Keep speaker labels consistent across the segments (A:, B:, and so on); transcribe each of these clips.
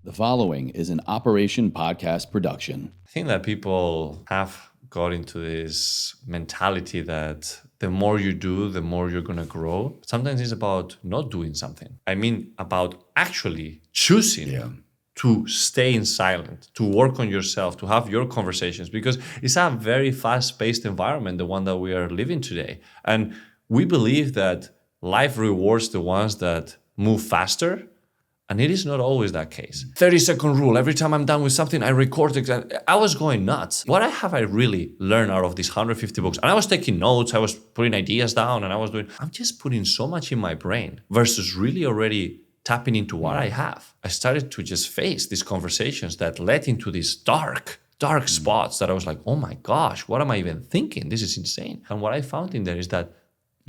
A: The following is an Operation Podcast production.
B: I think that people have got into this mentality that the more you do, the more you're going to grow. Sometimes it's about not doing something. I mean, about actually choosing to stay in silence, to work on yourself, to have your conversations, because it's a very fast-paced environment, the one that we are living today. And we believe that life rewards the ones that move faster. And it is not always that case. 30-second rule. Every time I'm done with something, I record it. I was going nuts. What have I really learned out of these 150 books? And I was taking notes. I was putting ideas down and I'm just putting so much in my brain versus really already tapping into what I have. I started to just face these conversations that led into these dark spots that I was like, oh my gosh, what am I even thinking? This is insane. And what I found in there is that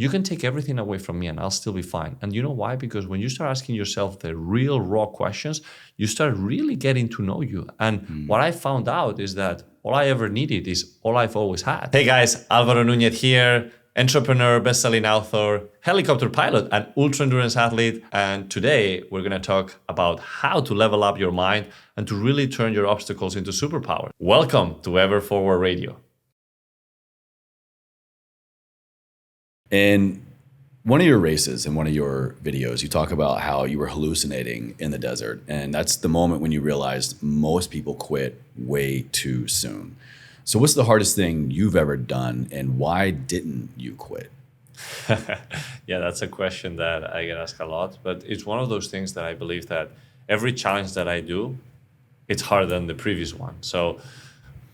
B: you can take everything away from me and I'll still be fine. And you know why? Because when you start asking yourself the real raw questions, you start really getting to know you. And what I found out is that all I ever needed is all I've always had. Hey guys, Alvaro Núñez here, entrepreneur, best-selling author, helicopter pilot, and ultra-endurance athlete. And today we're gonna talk about how to level up your mind and to really turn your obstacles into superpowers. Welcome to Ever Forward Radio.
A: In one of your races, in one of your videos, you talk about how you were hallucinating in the desert. And that's the moment when you realized most people quit way too soon. So what's the hardest thing you've ever done and why didn't you quit?
B: Yeah, that's a question that I get asked a lot, but it's one of those things that I believe that every challenge that I do, it's harder than the previous one. So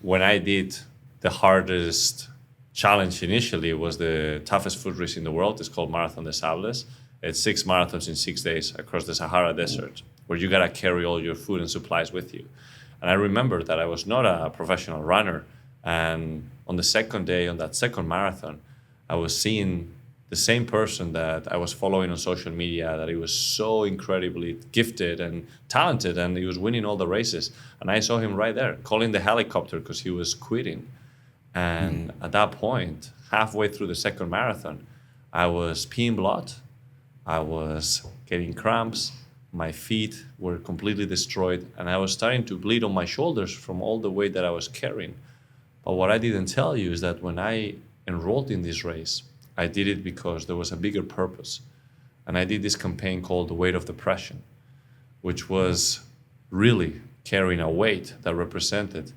B: when I did the hardest challenge initially, was the toughest foot race in the world. It's called Marathon des Sables. It's 6 marathons in 6 days across the Sahara Desert, where you gotta carry all your food and supplies with you. And I remember that I was not a professional runner. And on the second day, on that second marathon, I was seeing the same person that I was following on social media, that he was so incredibly gifted and talented, and he was winning all the races. And I saw him right there, calling the helicopter because he was quitting. And at that point, halfway through the second marathon, I was peeing blood. I was getting cramps. My feet were completely destroyed. And I was starting to bleed on my shoulders from all the weight that I was carrying. But what I didn't tell you is that when I enrolled in this race, I did it because there was a bigger purpose. And I did this campaign called The Weight of Depression, which was really carrying a weight that represented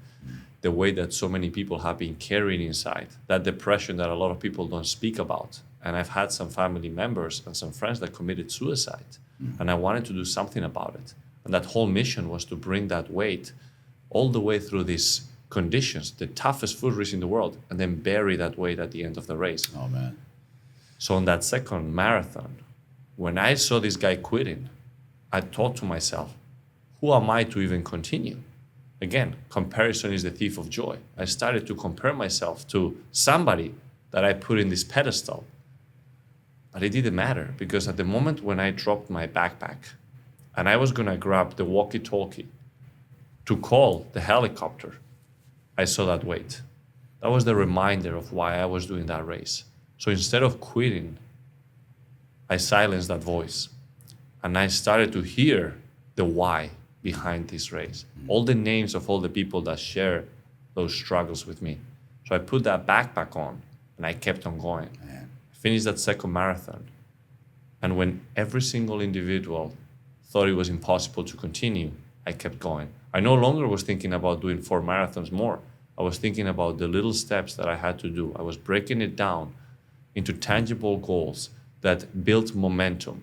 B: the way that so many people have been carrying inside, that depression that a lot of people don't speak about. And I've had some family members and some friends that committed suicide. And I wanted to do something about it. And that whole mission was to bring that weight all the way through these conditions, the toughest foot race in the world, and then bury that weight at the end of the race.
A: Oh, man.
B: So on that second marathon, when I saw this guy quitting, I thought to myself, who am I to even continue? Again, comparison is the thief of joy. I started to compare myself to somebody that I put in this pedestal. But it didn't matter, because at the moment when I dropped my backpack and I was going to grab the walkie-talkie to call the helicopter, I saw that weight. That was the reminder of why I was doing that race. So instead of quitting, I silenced that voice and I started to hear the why behind this race, all the names of all the people that share those struggles with me. So I put that backpack on and I kept on going. I finished that second marathon. And when every single individual thought it was impossible to continue, I kept going. I no longer was thinking about doing 4 marathons more. I was thinking about the little steps that I had to do. I was breaking it down into tangible goals that built momentum.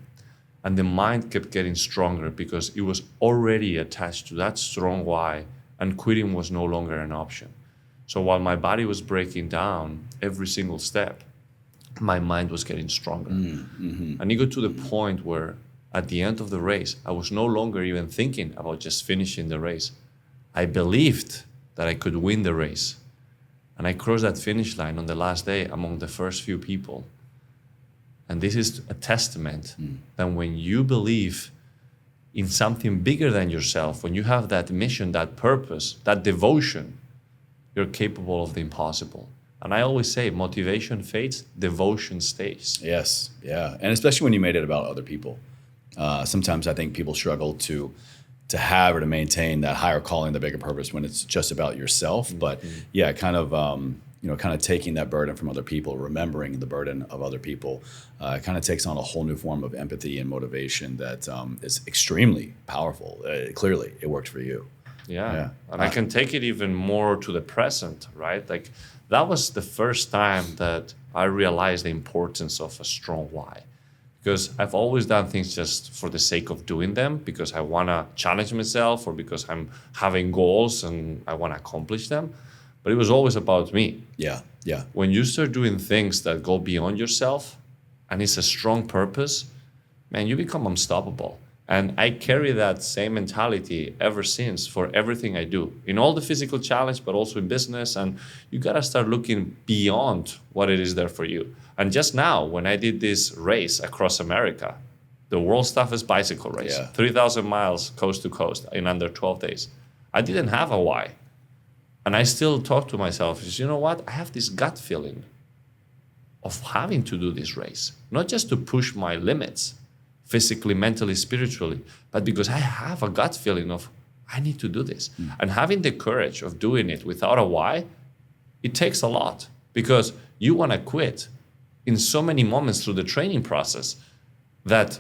B: And the mind kept getting stronger because it was already attached to that strong why, and quitting was no longer an option. So while my body was breaking down every single step, my mind was getting stronger. And it got to the point where at the end of the race, I was no longer even thinking about just finishing the race. I believed that I could win the race. And I crossed that finish line on the last day among the first few people. And this is a testament that when you believe in something bigger than yourself, when you have that mission, that purpose, that devotion, you're capable of the impossible. And I always say, motivation fades, devotion stays.
A: Yes, yeah. And especially when you made it about other people. Sometimes I think people struggle to to have or to maintain that higher calling, the bigger purpose when it's just about yourself. But yeah, kind of kind of taking that burden from other people, remembering the burden of other people, kind of takes on a whole new form of empathy and motivation that is extremely powerful. Clearly, it worked for you.
B: Yeah. And I can take it even more to the present, right? Like that was the first time that I realized the importance of a strong why. Because I've always done things just for the sake of doing them, because I want to challenge myself or because I'm having goals and I want to accomplish them. But it was always about me.
A: Yeah.
B: When you start doing things that go beyond yourself and it's a strong purpose, man, you become unstoppable. And I carry that same mentality ever since for everything I do, in all the physical challenge, but also in business. And you got to start looking beyond what it is there for you. And just now, when I did this race across America, the world's toughest bicycle race, 3,000 miles coast to coast in under 12 days, I didn't have a why. And I still talk to myself, you know what? I have this gut feeling of having to do this race, not just to push my limits, physically, mentally, spiritually, but because I have a gut feeling of I need to do this. And having the courage of doing it without a why, it takes a lot, because you want to quit in so many moments through the training process that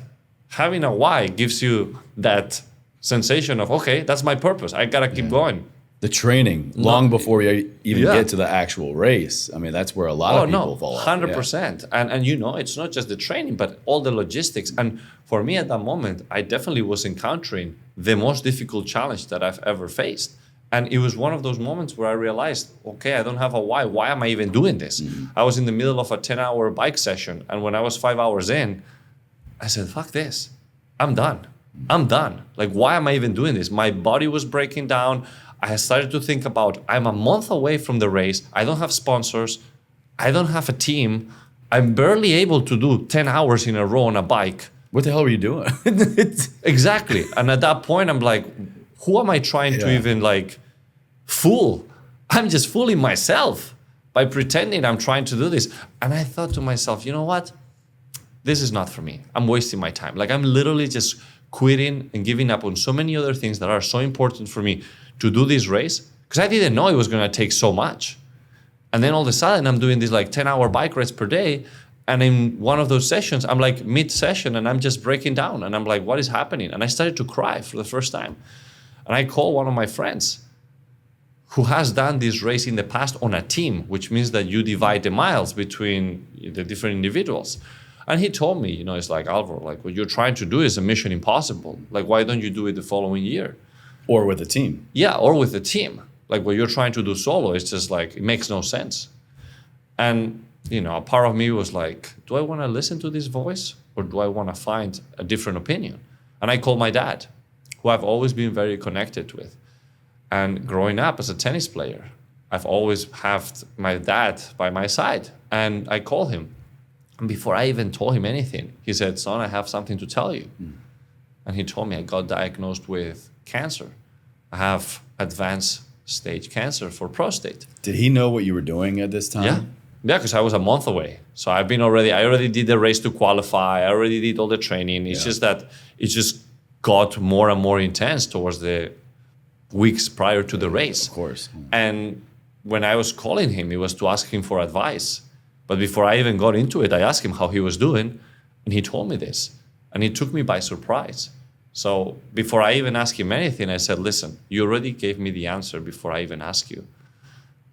B: having a why gives you that sensation of, okay, that's my purpose. I got to keep going.
A: The training, long before you even get to the actual race. I mean, that's where a lot of people fall off.
B: 100%. And it's not just the training, but all the logistics. And for me at that moment, I definitely was encountering the most difficult challenge that I've ever faced. And it was one of those moments where I realized, okay, I don't have a why. Why am I even doing this? I was in the middle of a 10-hour bike session. And when I was 5 hours in, I said, fuck this. I'm done. Like, why am I even doing this? My body was breaking down. I started to think about, I'm a month away from the race. I don't have sponsors. I don't have a team. I'm barely able to do 10 hours in a row on a bike.
A: What the hell were you doing?
B: Exactly. And at that point, I'm like, who am I trying to even fool? I'm just fooling myself by pretending I'm trying to do this. And I thought to myself, you know what? This is not for me. I'm wasting my time. Like, I'm literally just quitting and giving up on so many other things that are so important for me to do this race, because I didn't know it was going to take so much. And then all of a sudden I'm doing these 10-hour bike rides per day. And in one of those sessions, I'm like mid-session and I'm just breaking down. And I'm like, what is happening? And I started to cry for the first time. And I called one of my friends who has done this race in the past on a team, which means that you divide the miles between the different individuals. And he told me, it's like, Alvaro, like what you're trying to do is a mission impossible. Like, why don't you do it the following year?
A: Or with a team.
B: Yeah, or with a team. Like what you're trying to do solo, it's just like, it makes no sense. And, a part of me was like, do I want to listen to this voice or do I want to find a different opinion? And I called my dad, who I've always been very connected with. And growing up as a tennis player, I've always had my dad by my side. And I called him. And before I even told him anything, he said, son, I have something to tell you. And he told me I got diagnosed with cancer. I have advanced stage cancer for prostate.
A: Did he know what you were doing at this time?
B: Yeah, because I was a month away. So I already did the race to qualify. I already did all the training. It's just that it just got more and more intense towards the weeks prior to the race.
A: Of course.
B: And when I was calling him, it was to ask him for advice. But before I even got into it, I asked him how he was doing. And he told me this. And it took me by surprise. So before I even asked him anything, I said, listen, you already gave me the answer before I even asked you.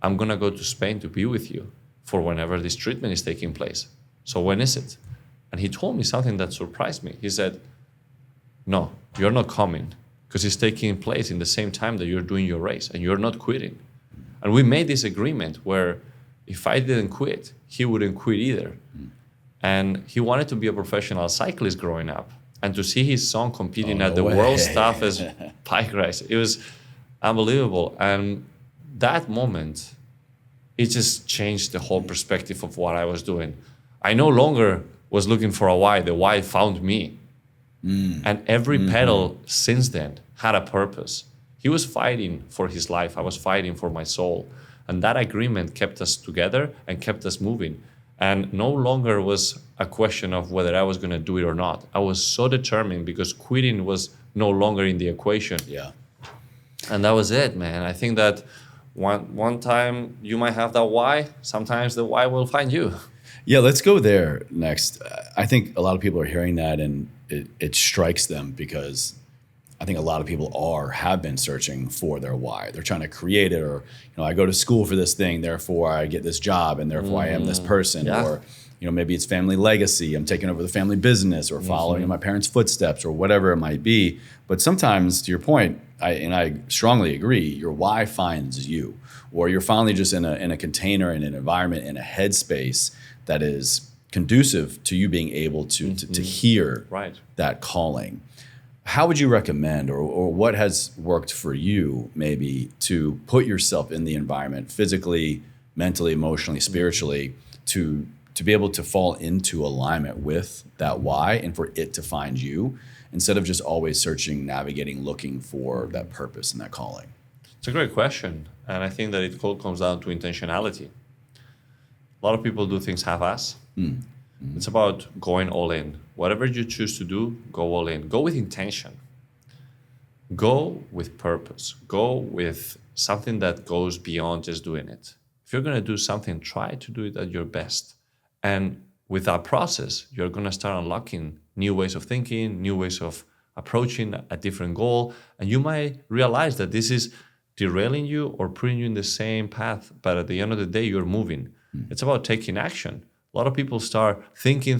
B: I'm going to go to Spain to be with you for whenever this treatment is taking place. So when is it? And he told me something that surprised me. He said, no, you're not coming because it's taking place in the same time that you're doing your race and you're not quitting. And we made this agreement where if I didn't quit, he wouldn't quit either. And he wanted to be a professional cyclist growing up. And to see his son competing at the world's toughest bike race, it was unbelievable. And that moment, it just changed the whole perspective of what I was doing. I no longer was looking for a why. The why found me. And every pedal since then had a purpose. He was fighting for his life. I was fighting for my soul. And that agreement kept us together and kept us moving. And no longer was a question of whether I was going to do it or not. I was so determined because quitting was no longer in the equation.
A: Yeah.
B: And that was it, man. I think that one time you might have that why, sometimes the why will find you.
A: Yeah, let's go there next. I think a lot of people are hearing that and it strikes them because I think a lot of people have been searching for their why. They're trying to create it, or I go to school for this thing, therefore I get this job, and therefore I am this person.
B: Yeah.
A: Or maybe it's family legacy. I'm taking over the family business, or following in my parents' footsteps, or whatever it might be. But sometimes, to your point, I strongly agree, your why finds you, or you're finally just in a container, in an environment, in a headspace that is conducive to you being able to hear that calling. How would you recommend, or what has worked for you maybe to put yourself in the environment physically, mentally, emotionally, spiritually to be able to fall into alignment with that why and for it to find you instead of just always searching, navigating, looking for that purpose and that calling?
B: It's a great question. And I think that it all comes down to intentionality. A lot of people do things half-ass. It's about going all in. Whatever you choose to do, go all in. Go with intention. Go with purpose. Go with something that goes beyond just doing it. If you're going to do something, try to do it at your best. And with that process, you're going to start unlocking new ways of thinking, new ways of approaching a different goal. And you might realize that this is derailing you or putting you in the same path. But at the end of the day, you're moving. It's about taking action. A lot of people start thinking,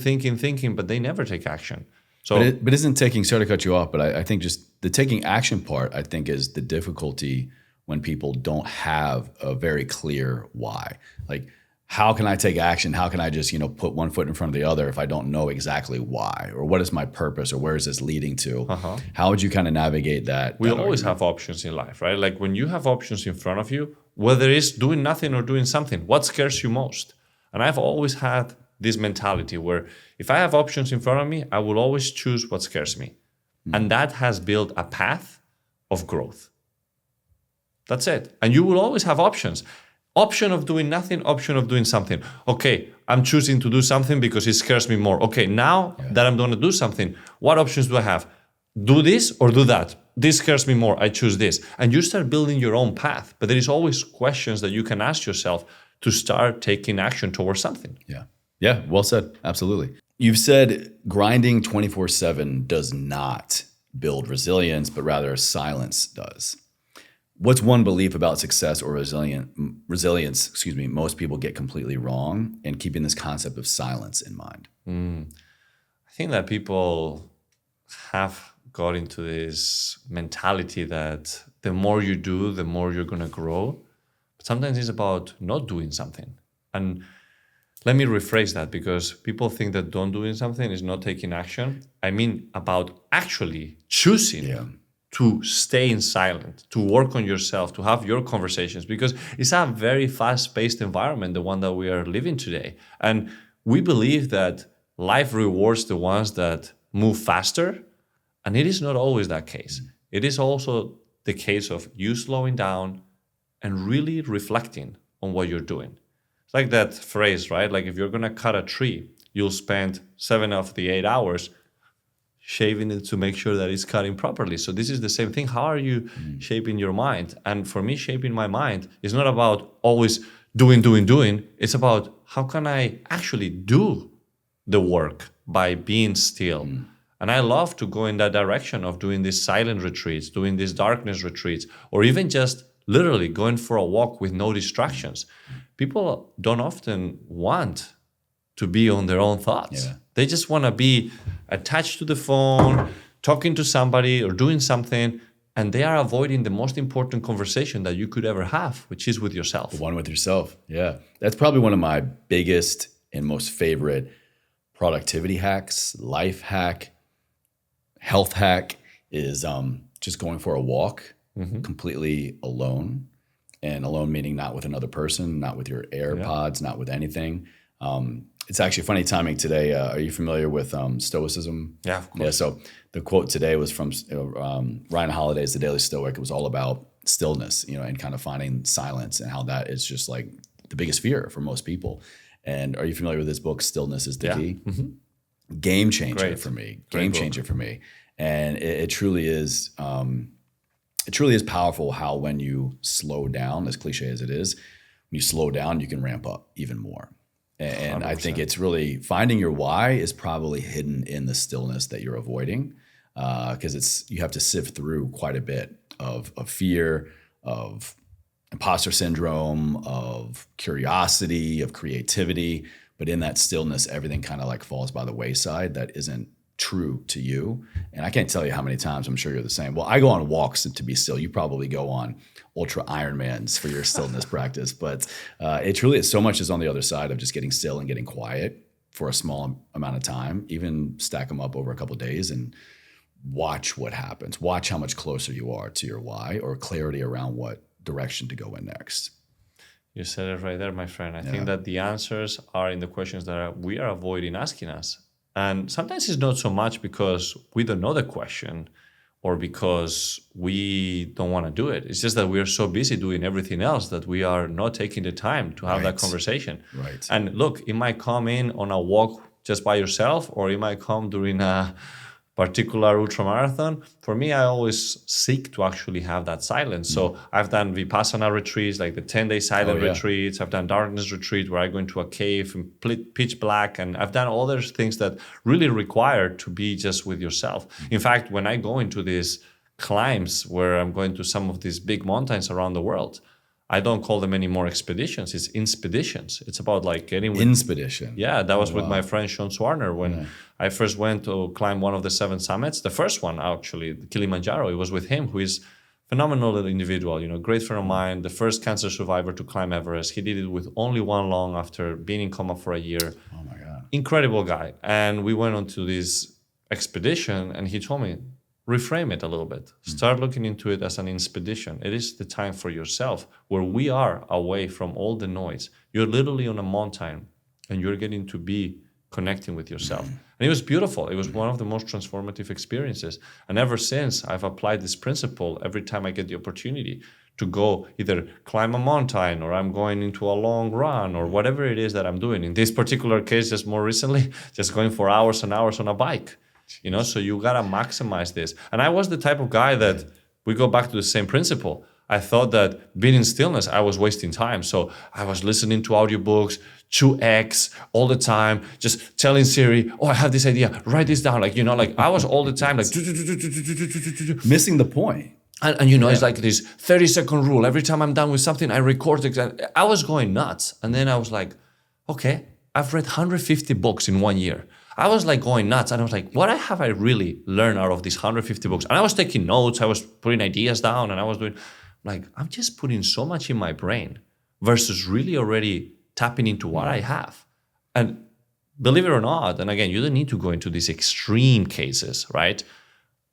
B: but they never take action. So,
A: but isn't taking, sorry to cut you off, but I think just the taking action part, I think, is the difficulty when people don't have a very clear why. Like, how can I take action? How can I just, put one foot in front of the other if I don't know exactly why, or what is my purpose, or where is this leading to? How would you kind of navigate that?
B: We always have options in life, right? Like when you have options in front of you, whether it's doing nothing or doing something, what scares you most? And I've always had this mentality where if I have options in front of me, I will always choose what scares me. And that has built a path of growth. That's it. And you will always have options. Option of doing nothing, option of doing something. Okay, I'm choosing to do something because it scares me more. Okay, now that I'm going to do something, what options do I have? Do this or do that? This scares me more. I choose this. And you start building your own path. But there is always questions that you can ask yourself to start taking action towards something.
A: Yeah. Yeah. Well said. Absolutely. You've said grinding 24/7 does not build resilience, but rather silence does. What's one belief about success or resilience, most people get completely wrong, and keeping this concept of silence in mind?
B: I think that people have got into this mentality that the more you do, the more you're going to grow. But sometimes it's about not doing something. And let me rephrase that, because people think that don't doing something is not taking action. I mean about actually choosing to stay in silent, to work on yourself, to have your conversations, because it's a very fast-paced environment, the one that we are living today. And we believe that life rewards the ones that move faster, and it is not always that case. It is also the case of you slowing down and really reflecting on what you're doing. It's like that phrase, right? Like if you're going to cut a tree, you'll spend 7 of the 8 hours shaving it to make sure that it's cutting properly. So this is the same thing. How are you shaping your mind? And for me, shaping my mind is not about always doing. It's about how can I actually do the work by being still. And I love to go in that direction of doing these silent retreats, doing these darkness retreats, or even just literally going for a walk with no distractions. People don't often want to be on their own thoughts. They just want to be attached to the phone, talking to somebody or doing something, and they are avoiding the most important conversation that you could ever have, which is with yourself.
A: The one with yourself. Yeah. That's probably one of my biggest and most favorite productivity hacks, life hack, health hack is just going for a walk completely alone. And alone meaning not with another person, not with your AirPods, not with anything. It's actually funny timing today. Are you familiar with Stoicism?
B: Yeah, of course.
A: Yeah, so the quote today was from Ryan Holiday's The Daily Stoic. It was all about stillness, and kind of finding silence and how that is just like the biggest fear for most people. And are you familiar with this book, Stillness is the
B: Yeah.
A: Key? Game changer
B: Great.
A: for me.
B: Great
A: Game
B: book.
A: changer for me. And it truly is. It truly is powerful how when you slow down, as cliche as it is, when you slow down, you can ramp up even more. And I think
B: 100%.
A: it's really finding your why is probably hidden in the stillness that you're avoiding, because you have to sift through quite a bit of fear, of imposter syndrome, of curiosity, of creativity. But in that stillness, everything kind of like falls by the wayside that isn't true to you. And I can't tell you how many times, I'm sure you're the same. Well, I go on walks to be still. You probably go on ultra Ironmans for your stillness practice. But it truly is, so much is on the other side of just getting still and getting quiet for a small amount of time. Even stack them up over a couple of days and watch what happens. Watch how much closer you are to your why, or clarity around what direction to go in next.
B: You said it right there, my friend. I think that the answers are in the questions that we are avoiding asking us. And sometimes it's not so much because we don't know the question or because we don't want to do it. It's just that we are so busy doing everything else that we are not taking the time to have that conversation.
A: Right.
B: And look, it might come in on a walk just by yourself, or it might come during a particular ultramarathon. For me, I always seek to actually have that silence. So I've done Vipassana retreats, like the 10-day silent retreats. I've done darkness retreat where I go into a cave in pitch black. And I've done all those things that really require to be just with yourself. In fact, when I go into these climbs where I'm going to some of these big mountains around the world, I don't call them anymore expeditions. It's inspeditions. It's about like getting with...
A: Inspedition.
B: Yeah, that was with my friend Sean Swarner when I first went to climb one of the 7 summits. The first one, actually, Kilimanjaro, it was with him, who is a phenomenal individual, great friend of mine, the first cancer survivor to climb Everest. He did it with only one lung after being in coma for a year.
A: Oh my God.
B: Incredible guy. And we went on to this expedition and he told me, reframe it a little bit. Start looking into it as an expedition. It is the time for yourself where we are away from all the noise. You're literally on a mountain and you're getting to be connecting with yourself. And it was beautiful. It was one of the most transformative experiences. And ever since, I've applied this principle every time I get the opportunity to go either climb a mountain or I'm going into a long run or whatever it is that I'm doing. In this particular case, just more recently, just going for hours and hours on a bike. So you got to maximize this. And I was the type of guy that we go back to the same principle. I thought that being in stillness, I was wasting time. So I was listening to audiobooks, 2x all the time, just telling Siri, oh, I have this idea, write this down. I was all the time
A: missing the point.
B: And it's like this 30-second rule. Every time I'm done with something, I record it. I was going nuts. And then I was like, okay, I've read 150 books in 1 year. I was like going nuts. And I was like, what have I really learned out of these 150 books? And I was taking notes. I was putting ideas down and I was doing I'm just putting so much in my brain versus really already tapping into what I have. And believe it or not, and again, you don't need to go into these extreme cases, right?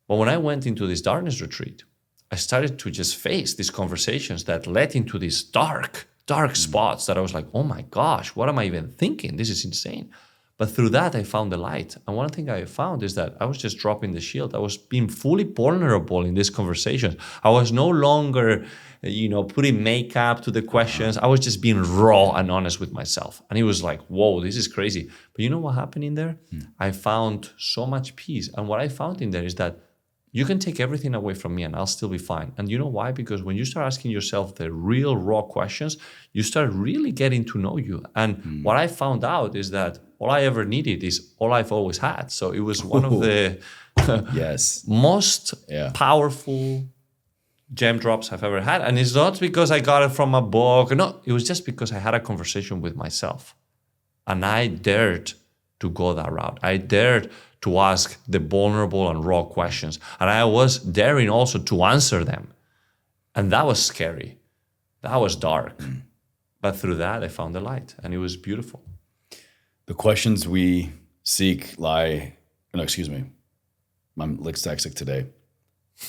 B: But when I went into this darkness retreat, I started to just face these conversations that led into these dark spots that I was like, oh my gosh, what am I even thinking? This is insane. But through that, I found the light. And one thing I found is that I was just dropping the shield. I was being fully vulnerable in these conversations. I was no longer, putting makeup to the questions. I was just being raw and honest with myself. And it was like, whoa, this is crazy. But you know what happened in there? I found so much peace. And what I found in there is that you can take everything away from me and I'll still be fine. And you know why? Because when you start asking yourself the real raw questions, you start really getting to know you. And what I found out is that all I ever needed is all I've always had. So it was one of the most powerful gem drops I've ever had. And it's not because I got it from a book. No, it was just because I had a conversation with myself. And I dared to go that route. I dared to ask the vulnerable and raw questions. And I was daring also to answer them. And that was scary. That was dark. But through that, I found the light. And it was beautiful.
A: The questions we seek lie... No, excuse me. I'm dyslexic today.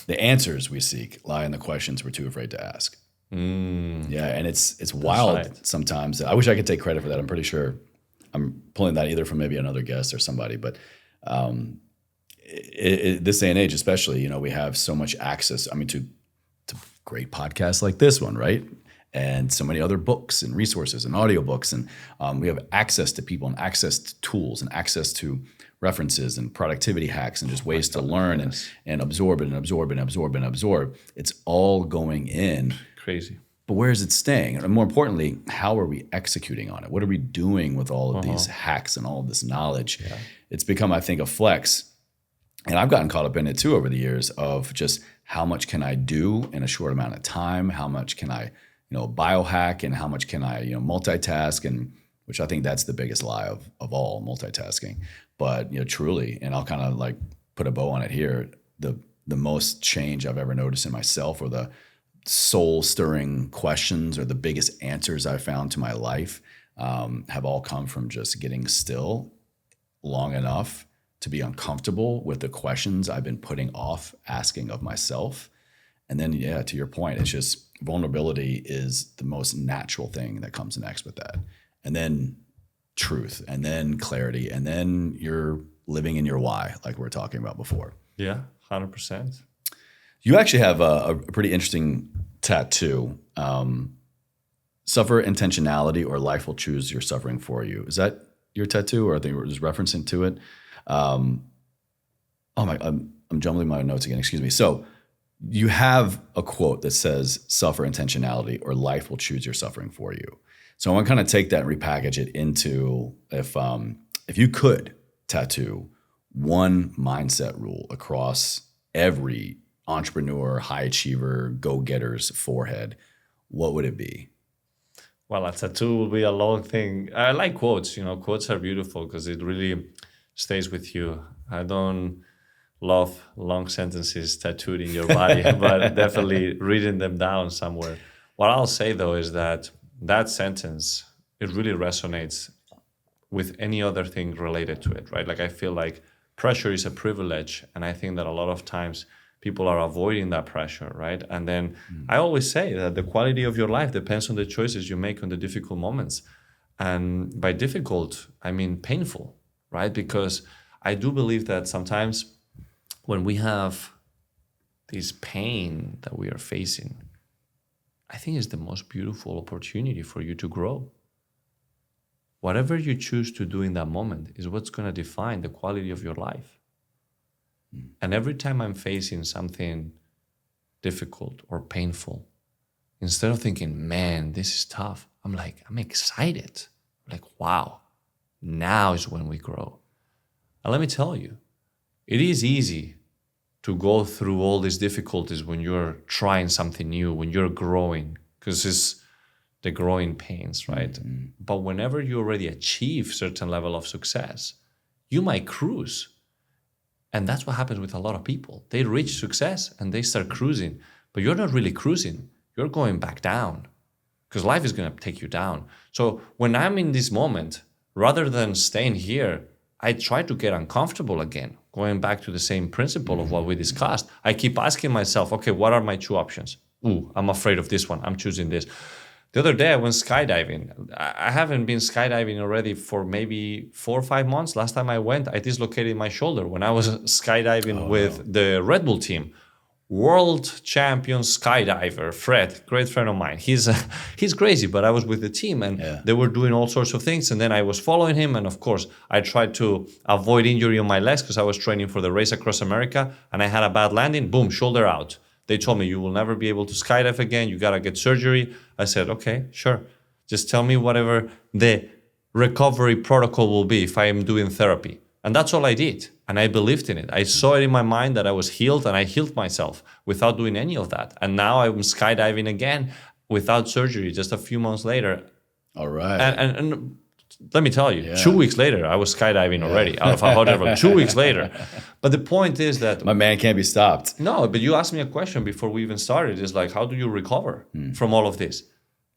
A: The answers we seek lie in the questions we're too afraid to ask. Yeah, and it's wild sometimes. I wish I could take credit for that. I'm pretty sure I'm pulling that either from maybe another guest or somebody, but this day and age, especially, we have so much access. I mean, to great podcasts like this one, right? and so many other books and resources and audiobooks. And we have access to people and access to tools and access to references and productivity hacks and just ways to learn and absorb it and absorb and absorb and absorb. It's all going in.
B: Crazy.
A: But where is it staying? And more importantly, how are we executing on it? What are we doing with all of these hacks and all of this knowledge? Yeah. It's become, I think, a flex. And I've gotten caught up in it too over the years of just how much can I do in a short amount of time? How much can I, biohack, and how much can I, multitask? And which I think that's the biggest lie of all, multitasking. But, truly, and I'll kind of like put a bow on it here, the most change I've ever noticed in myself, or the soul-stirring questions or the biggest answers I found to my life have all come from just getting still long enough to be uncomfortable with the questions I've been putting off asking of myself. And then, to your point, it's just vulnerability is the most natural thing that comes next with that. And then truth, and then clarity, and then you're living in your why, like we were talking about before.
B: Yeah, 100%.
A: You actually have a pretty interesting tattoo. Suffer intentionality, or life will choose your suffering for you. Is that your tattoo, or I think we're just referencing to it? I'm jumbling my notes again. Excuse me. So you have a quote that says, "Suffer intentionality, or life will choose your suffering for you." So I want to kind of take that and repackage it into if you could tattoo one mindset rule across every entrepreneur, high achiever, go-getter's forehead, what would it be?
B: Well, a tattoo will be a long thing. I like quotes. Quotes are beautiful because it really stays with you. I don't love long sentences tattooed in your body, but definitely reading them down somewhere. What I'll say, though, is that sentence, it really resonates with any other thing related to it, right? Like, I feel like pressure is a privilege, and I think that a lot of times people are avoiding that pressure, right? And then I always say that the quality of your life depends on the choices you make on the difficult moments. And by difficult, I mean painful, right? Because I do believe that sometimes when we have this pain that we are facing, I think it's the most beautiful opportunity for you to grow. Whatever you choose to do in that moment is what's going to define the quality of your life. And every time I'm facing something difficult or painful, instead of thinking, man, this is tough, I'm excited. Like, wow, now is when we grow. And let me tell you, it is easy to go through all these difficulties when you're trying something new, when you're growing, because it's the growing pains, right? Mm-hmm. But whenever you already achieve certain level of success, you might cruise. And that's what happens with a lot of people. They reach success and they start cruising, but you're not really cruising. You're going back down because life is going to take you down. So when I'm in this moment, rather than staying here, I try to get uncomfortable again, going back to the same principle of what we discussed. I keep asking myself, okay, what are my two options? Ooh, I'm afraid of this one. I'm choosing this. The other day I went skydiving. I haven't been skydiving already for maybe 4 or 5 months. Last time I went, I dislocated my shoulder when I was skydiving with the Red Bull team. World champion skydiver, Fred, great friend of mine. He's crazy, but I was with the team and they were doing all sorts of things. And then I was following him. And of course, I tried to avoid injury on my legs because I was training for the race across America and I had a bad landing, boom, shoulder out. They told me, you will never be able to skydive again. You got to get surgery. I said, okay, sure. Just tell me whatever the recovery protocol will be if I am doing therapy. And that's all I did. And I believed in it. I saw it in my mind that I was healed and I healed myself without doing any of that. And now I'm skydiving again without surgery just a few months later.
A: All right.
B: And let me tell you, 2 weeks later, I was skydiving already out of a hotel room. 2 weeks later. But the point is that...
A: my man can't be stopped.
B: No, but you asked me a question before we even started. It's like, how do you recover from all of this?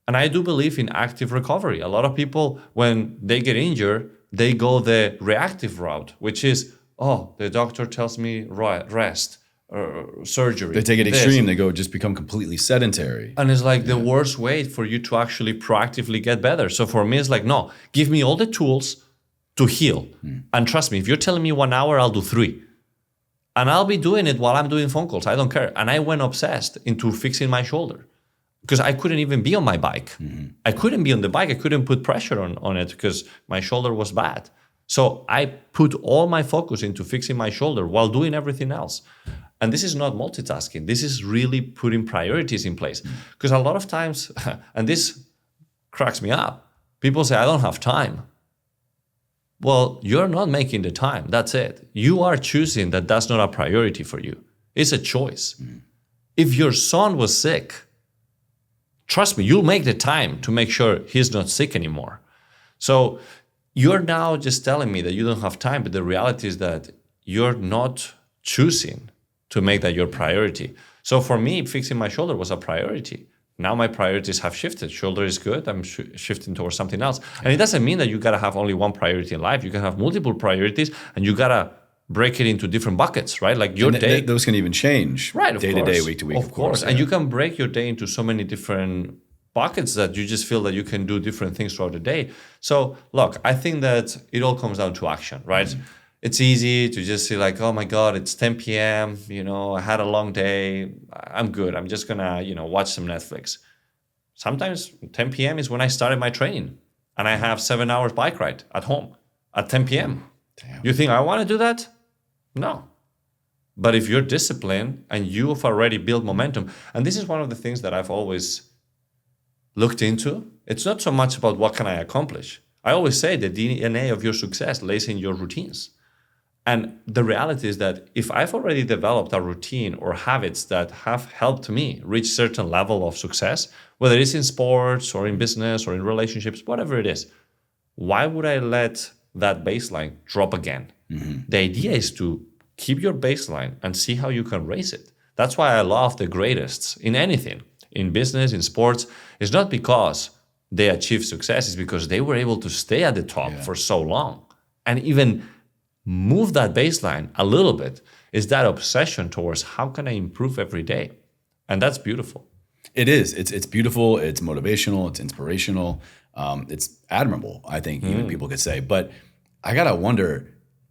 B: And I do believe in active recovery. A lot of people, when they get injured, they go the reactive route, which is, oh, the doctor tells me rest. Surgery.
A: They take it extreme. They go just become completely sedentary.
B: And it's like the worst way for you to actually proactively get better. So for me, it's like, no, give me all the tools to heal. And trust me, if you're telling me 1 hour, I'll do 3. And I'll be doing it while I'm doing phone calls. I don't care. And I went obsessed into fixing my shoulder. because I couldn't even be on my bike. I couldn't be on the bike. I couldn't put pressure on it because my shoulder was bad. So I put all my focus into fixing my shoulder while doing everything else. And this is not multitasking. This is really putting priorities in place. Because a lot of times, and this cracks me up, people say, I don't have time. Well, you're not making the time. That's it. You are choosing that that's not a priority for you. It's a choice. If your son was sick, trust me, you'll make the time to make sure he's not sick anymore. So you're now just telling me that you don't have time, but the reality is that you're not choosing to make that your priority. So for me, fixing my shoulder was a priority. Now my priorities have shifted. Shoulder is good. I'm shifting towards something else. And it doesn't mean that you got to have only one priority in life. You can have multiple priorities and you got to break it into different buckets, right? Like your day.
A: Those can even change
B: right,
A: day to day, week to week.
B: Of course. And you can break your day into so many different buckets that you just feel that you can do different things throughout the day. So look, I think that it all comes down to action, right? It's easy to just say like, oh my God, it's 10 p.m. I had a long day. I'm good. I'm just gonna, watch some Netflix. Sometimes 10 p.m. is when I started my training and I have 7 hours bike ride at home at 10 p.m. Damn. You think I want to do that? No. But if you're disciplined and you've already built momentum, and this is one of the things that I've always looked into, it's not so much about what can I accomplish. I always say the DNA of your success lays in your routines. And the reality is that if I've already developed a routine or habits that have helped me reach certain level of success, whether it's in sports or in business or in relationships, whatever it is, why would I let that baseline drop again? The idea is to keep your baseline and see how you can raise it. That's why I love the greatest in anything, in business, in sports. It's not because they achieved success, it's because they were able to stay at the top for so long. And even move that baseline a little bit is that obsession towards how can I improve every day? And that's beautiful.
A: It is. It's beautiful. It's motivational. It's inspirational. It's admirable, I think even people could say. But I got to wonder,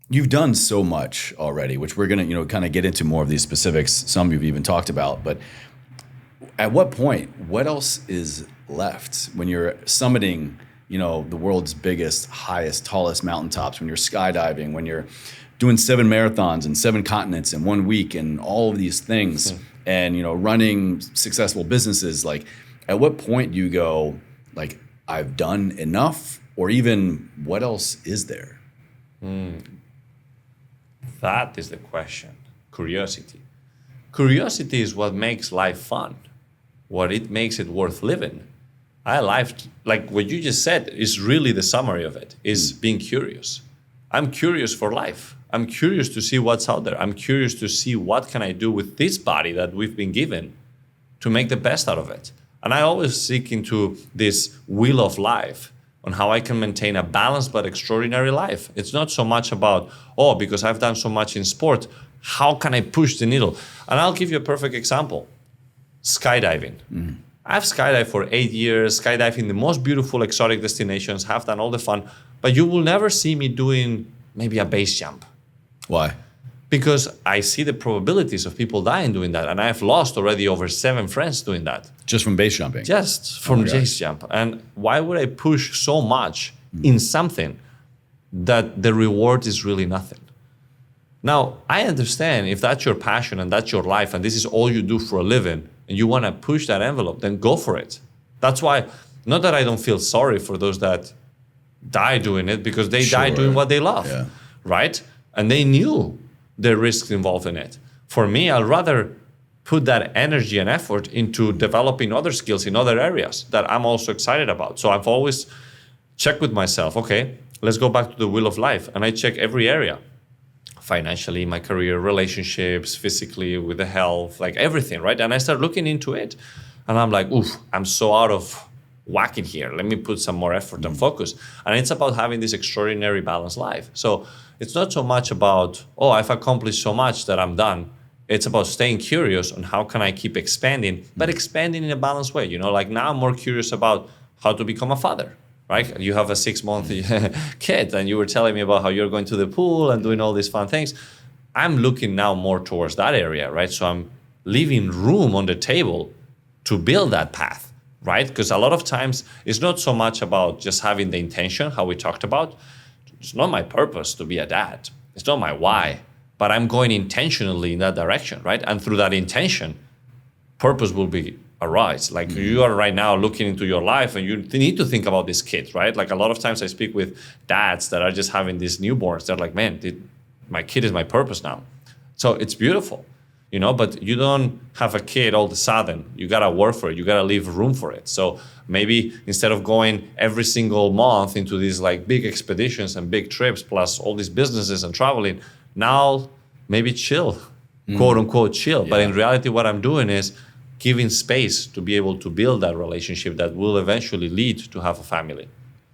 A: you've done so much already, which we're going to, kind of get into more of these specifics. Some you've even talked about. But at what point, what else is left when you're summiting, the world's biggest, highest, tallest mountaintops, when you're skydiving, when you're doing 7 marathons in 7 continents in 1 week and all of these things and, running successful businesses? Like, at what point do you go, like, I've done enough, or even what else is there?
B: That is the question. Curiosity. Curiosity is what makes life fun, what it makes it worth living. Like what you just said is really the summary of it, is being curious. I'm curious for life. I'm curious to see what's out there. I'm curious to see what can I do with this body that we've been given to make the best out of it. And I always seek into this wheel of life on how I can maintain a balanced but extraordinary life. It's not so much about, because I've done so much in sport, how can I push the needle? And I'll give you a perfect example. Skydiving. I've skydived for 8 years, skydiving the most beautiful exotic destinations, have done all the fun, but you will never see me doing maybe a base jump.
A: Why?
B: Because I see the probabilities of people dying doing that. And I've lost already over 7 friends doing that.
A: Just from base jumping?
B: Just from base jump. And why would I push so much in something that the reward is really nothing? Now, I understand if that's your passion and that's your life and this is all you do for a living and you want to push that envelope, then go for it. That's why, not that I don't feel sorry for those that die doing it, because they die doing what they love, right? And they knew the risks involved in it. For me, I'd rather put that energy and effort into developing other skills in other areas that I'm also excited about. So I've always checked with myself, okay, let's go back to the wheel of life. And I check every area. Financially, my career, relationships, physically, with the health, like everything, right? And I start looking into it and I'm like, I'm so out of whack in here. Let me put some more effort and focus. And it's about having this extraordinary balanced life. So it's not so much about, I've accomplished so much that I'm done. It's about staying curious on how can I keep expanding, but expanding in a balanced way. Like now I'm more curious about how to become a father. Right? You have a 6-month kid and you were telling me about how you're going to the pool and doing all these fun things. I'm looking now more towards that area, right? So I'm leaving room on the table to build that path, right? Because a lot of times it's not so much about just having the intention, how we talked about. It's not my purpose to be a dad. It's not my why, but I'm going intentionally in that direction, right? And through that intention, purpose will be arise. Like you are right now looking into your life and you need to think about these kids, right? Like a lot of times I speak with dads that are just having these newborns. They're like, man, my kid is my purpose now. So it's beautiful, but you don't have a kid all of a sudden. You got to work for it. You got to leave room for it. So maybe instead of going every single month into these like big expeditions and big trips, plus all these businesses and traveling, now maybe chill, quote unquote chill. Yeah. But in reality, what I'm doing is giving space to be able to build that relationship that will eventually lead to have a family.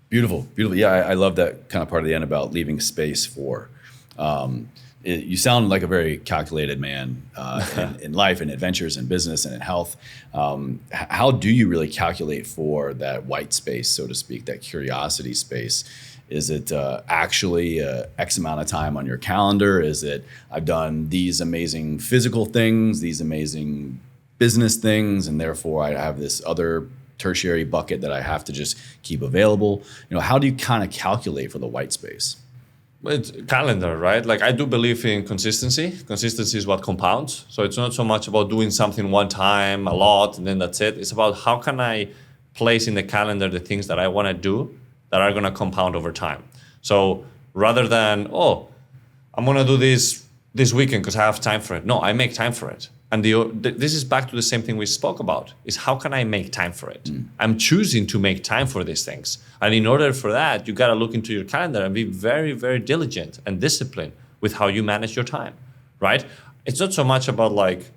A: Beautiful. Yeah, I love that kind of part of the end about leaving space for. You sound like a very calculated man in life and adventures and business and in health. How do you really calculate for that white space, so to speak, that curiosity space? Is it actually X amount of time on your calendar? Is it I've done these amazing physical things, these amazing business things, and therefore I have this other tertiary bucket that I have to just keep available? How do you kind of calculate for the white space?
B: It's calendar, right? Like I do believe in consistency. Consistency is what compounds. So it's not so much about doing something one time a lot and then that's it. It's about how can I place in the calendar the things that I want to do that are going to compound over time. So rather than, I'm going to do this weekend because I have time for it. No, I make time for it. And this is back to the same thing we spoke about, is how can I make time for it? I'm choosing to make time for these things. And in order for that, you got to look into your calendar and be very, very diligent and disciplined with how you manage your time, right? It's not so much about like,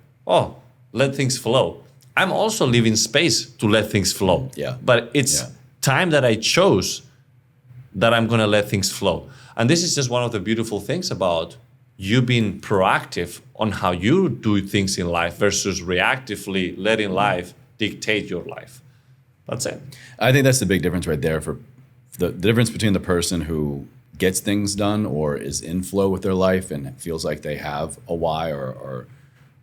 B: let things flow. I'm also leaving space to let things flow.
A: Yeah.
B: But it's time that I chose that I'm going to let things flow. And this is just one of the beautiful things about you being proactive on how you do things in life versus reactively letting life dictate your life. That's it.
A: I think that's the big difference right there. For the difference between the person who gets things done or is in flow with their life and feels like they have a why or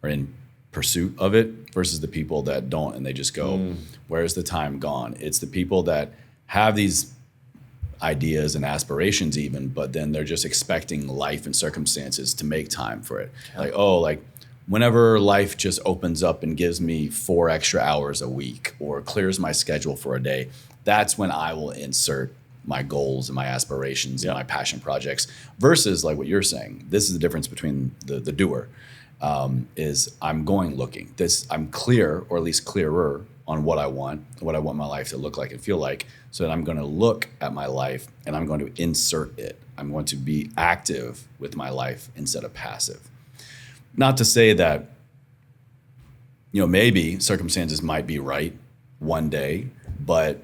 A: are in pursuit of it versus the people that don't and they just go, where's the time gone? It's the people that have these ideas and aspirations even, but then they're just expecting life and circumstances to make time for it. Yeah. Like whenever life just opens up and gives me 4 extra hours a week or clears my schedule for a day, that's when I will insert my goals and my aspirations and my passion projects versus like what you're saying. This is the difference between the doer. Is I'm going looking. I'm clear, or at least clearer on what I want my life to look like and feel like, so that I'm going to look at my life and I'm going to insert it. I'm going to be active with my life instead of passive. Not to say that, maybe circumstances might be right one day, but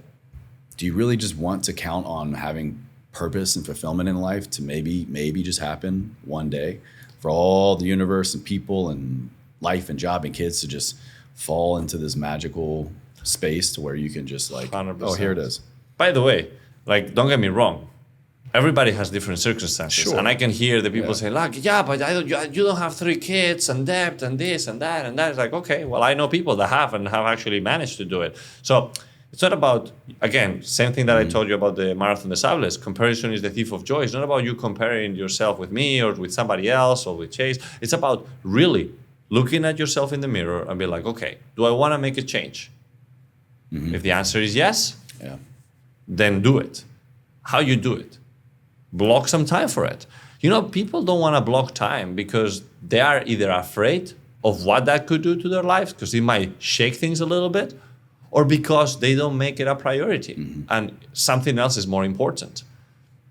A: do you really just want to count on having purpose and fulfillment in life to maybe just happen one day for all the universe and people and life and job and kids to just fall into this magical space to where you can just like, 100%. Here it is.
B: By the way, like, don't get me wrong. Everybody has different circumstances. Sure. And I can hear the people say, like, but you don't have 3 kids and debt and this and that and that. It's like, okay, well, I know people that have and have actually managed to do it. So it's not about, again, same thing that I told you about the marathon de Sables. Comparison is the thief of joy. It's not about you comparing yourself with me or with somebody else or with Chase. It's about really looking at yourself in the mirror and be like, okay, do I want to make a change? If the answer is yes, then do it. How you do it? Block some time for it. People don't want to block time because they are either afraid of what that could do to their lives because it might shake things a little bit, or because they don't make it a priority and something else is more important.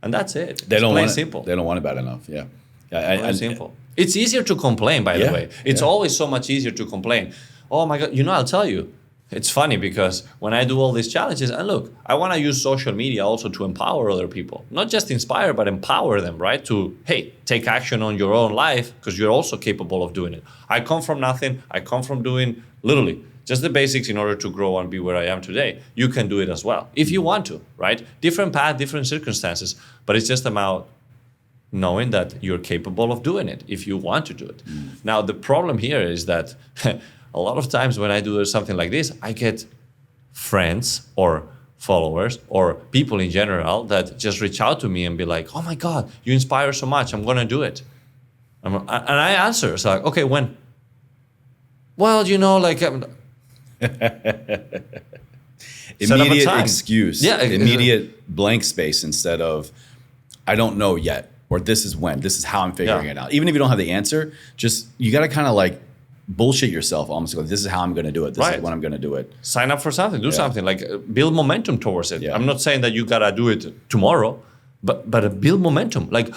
B: And that's it.
A: They don't want it.
B: Simple.
A: They don't want it bad enough. Yeah.
B: Simple. It's easier to complain, by the way. It's always so much easier to complain. Oh my God, I'll tell you. It's funny because when I do all these challenges, and look, I want to use social media also to empower other people. Not just inspire, but empower them, right? To, hey, take action on your own life because you're also capable of doing it. I come from nothing. I come from doing literally just the basics in order to grow and be where I am today. You can do it as well if you want to, right? Different path, different circumstances, but it's just about knowing that you're capable of doing it if you want to do it. Now, the problem here is that a lot of times when I do something like this, I get friends or followers or people in general that just reach out to me and be like, oh my God, you inspire so much, I'm gonna do it. And I answer, it's like, okay, when? Well, like
A: immediate excuse.
B: Yeah,
A: immediate blank space instead of, I don't know yet, or this is when, this is how I'm figuring it out. Even if you don't have the answer, just, you got to kind of like bullshit yourself almost. This is how I'm going to do it. This is when I'm going to do it.
B: Sign up for something, do something, like build momentum towards it. Yeah. I'm not saying that you got to do it tomorrow, but build momentum. Like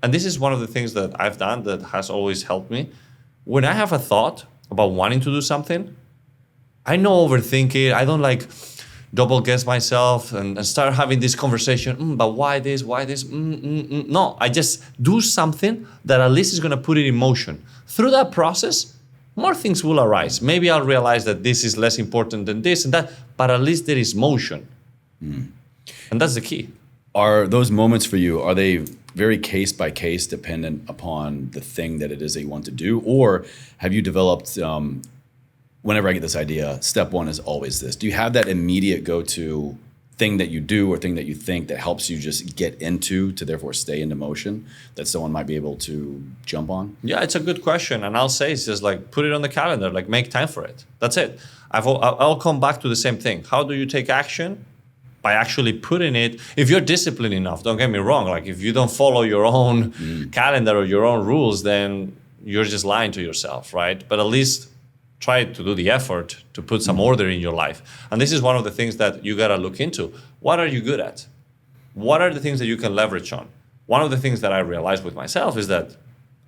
B: and this is one of the things that I've done that has always helped me. When I have a thought about wanting to do something, I don't overthink it. I don't like double guess myself and start having this conversation, but why this, No, I just do something that at least is going to put it in motion. Through that process, more things will arise. Maybe I'll realize that this is less important than this and that, but at least there is motion. And that's the key.
A: Are those moments for you, are they very case by case dependent upon the thing that it is that you want to do? Or have you developed, whenever I get this idea, step one is always this? Do you have that immediate go-to thing that you do or thing that you think that helps you just get into, to therefore stay into motion, that someone might be able to jump on?
B: Yeah, it's a good question. And I'll say it's just like, put it on the calendar, like make time for it. That's it. I'll come back to the same thing. How do you take action? By actually putting it, if you're disciplined enough, don't get me wrong, like if you don't follow your own calendar or your own rules, then you're just lying to yourself, right? But at least try to do the effort to put some order in your life. And this is one of the things that you gotta look into. What are you good at? What are the things that you can leverage on? One of the things that I realized with myself is that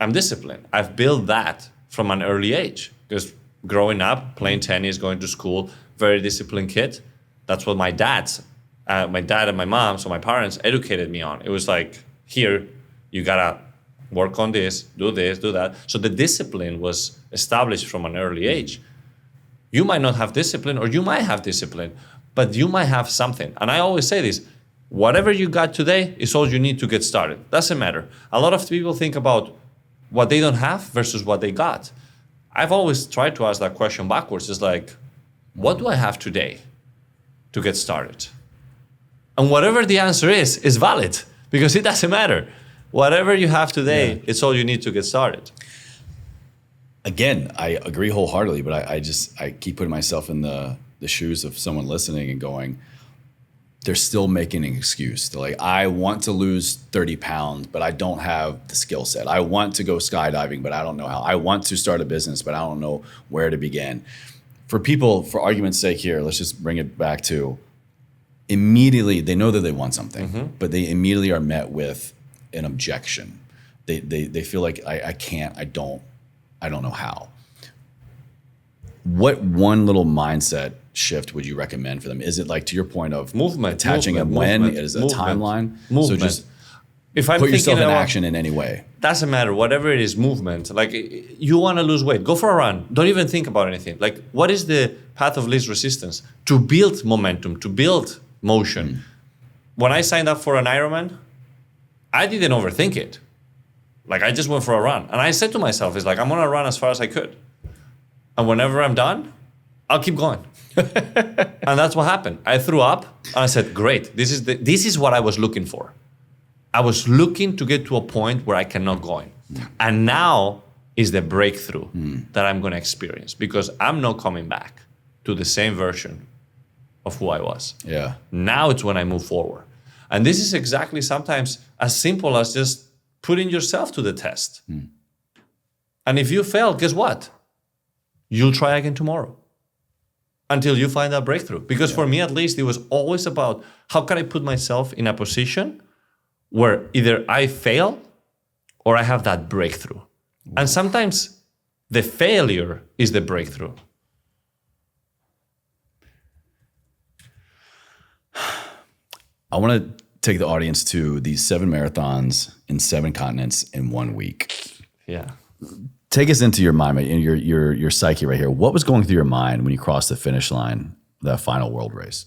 B: I'm disciplined. I've built that from an early age, because growing up, playing tennis, going to school, very disciplined kid. That's what my dad and my mom, so my parents educated me on. It was like, here, you gotta work on this, do that. So the discipline was established from an early age. You might not have discipline, or you might have discipline, but you might have something. And I always say this, whatever you got today is all you need to get started. Doesn't matter. A lot of people think about what they don't have versus what they got. I've always tried to ask that question backwards. It's like, what do I have today to get started? And whatever the answer is valid, because it doesn't matter. Whatever you have today, it's all you need to get started.
A: Again, I agree wholeheartedly, but I keep putting myself in the shoes of someone listening and going, they're still making an excuse. They're like, I want to lose 30 pounds, but I don't have the skill set. I want to go skydiving, but I don't know how. I want to start a business, but I don't know where to begin. For people, for argument's sake here, let's just bring it back to, immediately they know that they want something, but they immediately are met with an objection. They feel like I can't, I don't know how. What one little mindset shift would you recommend for them? Is it like, to your point of attaching a when? Is it a timeline? So just if I'm put yourself in action in any way.
B: Doesn't matter, whatever it is, movement. Like, you want to lose weight, go for a run. Don't even think about anything. Like, what is the path of least resistance? To build momentum, to build motion. When I signed up for an Ironman, I didn't overthink it. Like, I just went for a run. And I said to myself, it's like, I'm going to run as far as I could. And whenever I'm done, I'll keep going. And that's what happened. I threw up and I said, great, this is what I was looking for. I was looking to get to a point where I cannot go in. And now is the breakthrough that I'm going to experience, because I'm not coming back to the same version of who I was.
A: Yeah.
B: Now it's when I move forward. And this is exactly sometimes as simple as just putting yourself to the test. And if you fail, guess what? You'll try again tomorrow until you find that breakthrough. Because for me, at least, it was always about, how can I put myself in a position where either I fail or I have that breakthrough. And sometimes the failure is the breakthrough.
A: I want to take the audience to these 7 marathons in 7 continents in 1 week.
B: Yeah.
A: Take us into your mind, in your psyche right here. What was going through your mind when you crossed the finish line, that final world race?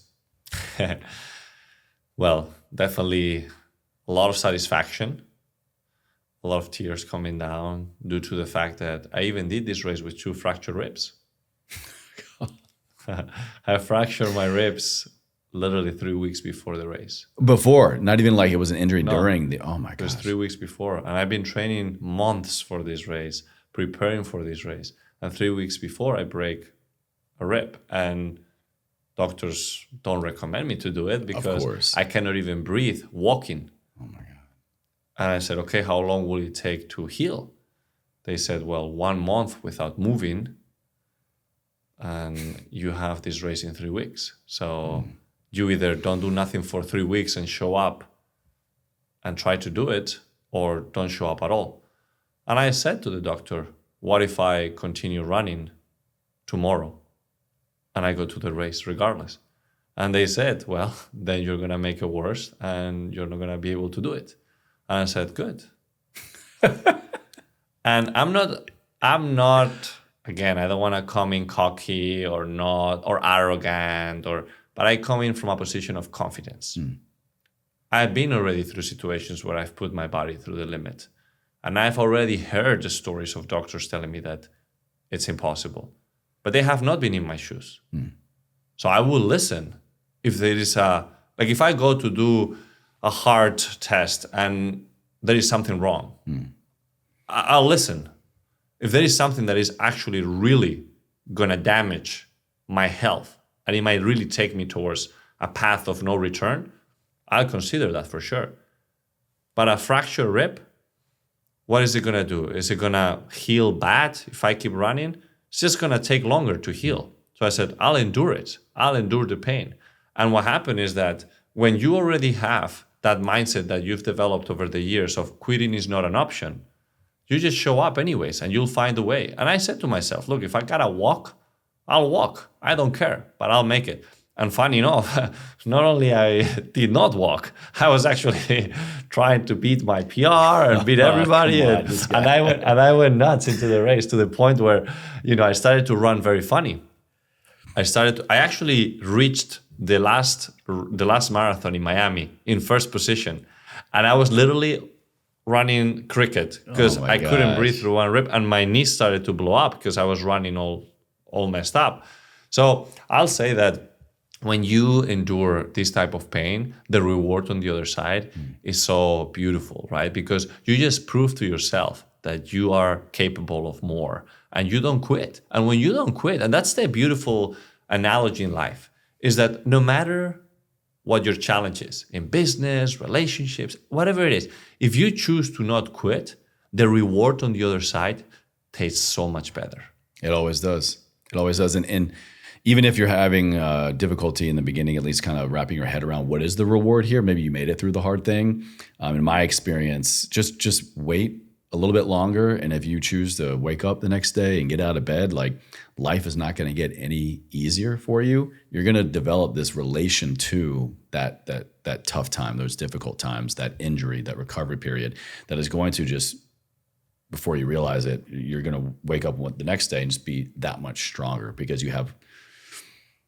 B: Well, definitely a lot of satisfaction. a lot of tears coming down due to the fact that I even did this race with 2 fractured ribs. I fractured my ribs literally 3 weeks before the race.
A: Before, not even like it was an injury
B: No.
A: during the, oh my
B: It was
A: gosh.
B: 3 weeks before. And I've been training months for this race, preparing for this race. And 3 weeks before, I break a rib. And doctors don't recommend me to do it because
A: course.
B: I cannot even breathe walking.
A: Oh my God.
B: And I said, okay, how long will it take to heal? They said, well, 1 month without moving, and you have this race in 3 weeks. So you either don't do nothing for 3 weeks and show up and try to do it, or don't show up at all. And I said to the doctor, what if I continue running tomorrow and I go to the race regardless? And they said, well, then you're going to make it worse and you're not going to be able to do it. And I said, good. And I'm not, again, I don't want to come in cocky or arrogant, but I come in from a position of confidence. I've been already through situations where I've put my body through the limit. And I've already heard the stories of doctors telling me that it's impossible. But they have not been in my shoes. So I will listen if there is if I go to do a heart test and there is something wrong, I'll listen. If there is something that is actually really going to damage my health and it might really take me towards a path of no return, I'll consider that for sure. But a fractured rib, what is it going to do? Is it going to heal bad if I keep running? It's just going to take longer to heal. So I said, I'll endure it. I'll endure the pain. And what happened is that when you already have that mindset that you've developed over the years of quitting is not an option, you just show up anyways and you'll find a way. And I said to myself, look, if I gotta walk, I'll walk. I don't care, but I'll make it. And funny enough, not only I did not walk, I was actually trying to beat my PR and beat everybody. And I went nuts into the race to the point where, I started to run very funny. I actually reached the last marathon in Miami in first position. And I was literally running cricket because I couldn't breathe through one rib and my knee started to blow up because I was running all messed up. So I'll say that when you endure this type of pain, the reward on the other side is so beautiful, right? Because you just prove to yourself that you are capable of more and you don't quit. And when you don't quit, and that's the beautiful analogy in life, is that no matter what your challenge is, in business, relationships, whatever it is, if you choose to not quit, the reward on the other side tastes so much better.
A: It always does. It always does. And even if you're having difficulty in the beginning, at least kind of wrapping your head around what is the reward here, maybe you made it through the hard thing. In my experience, just wait a little bit longer. And if you choose to wake up the next day and get out of bed, like life is not going to get any easier for you. You're going to develop this relation to that tough time, those difficult times, that injury, that recovery period that is going to just, before you realize it, you're going to wake up the next day and just be that much stronger because you have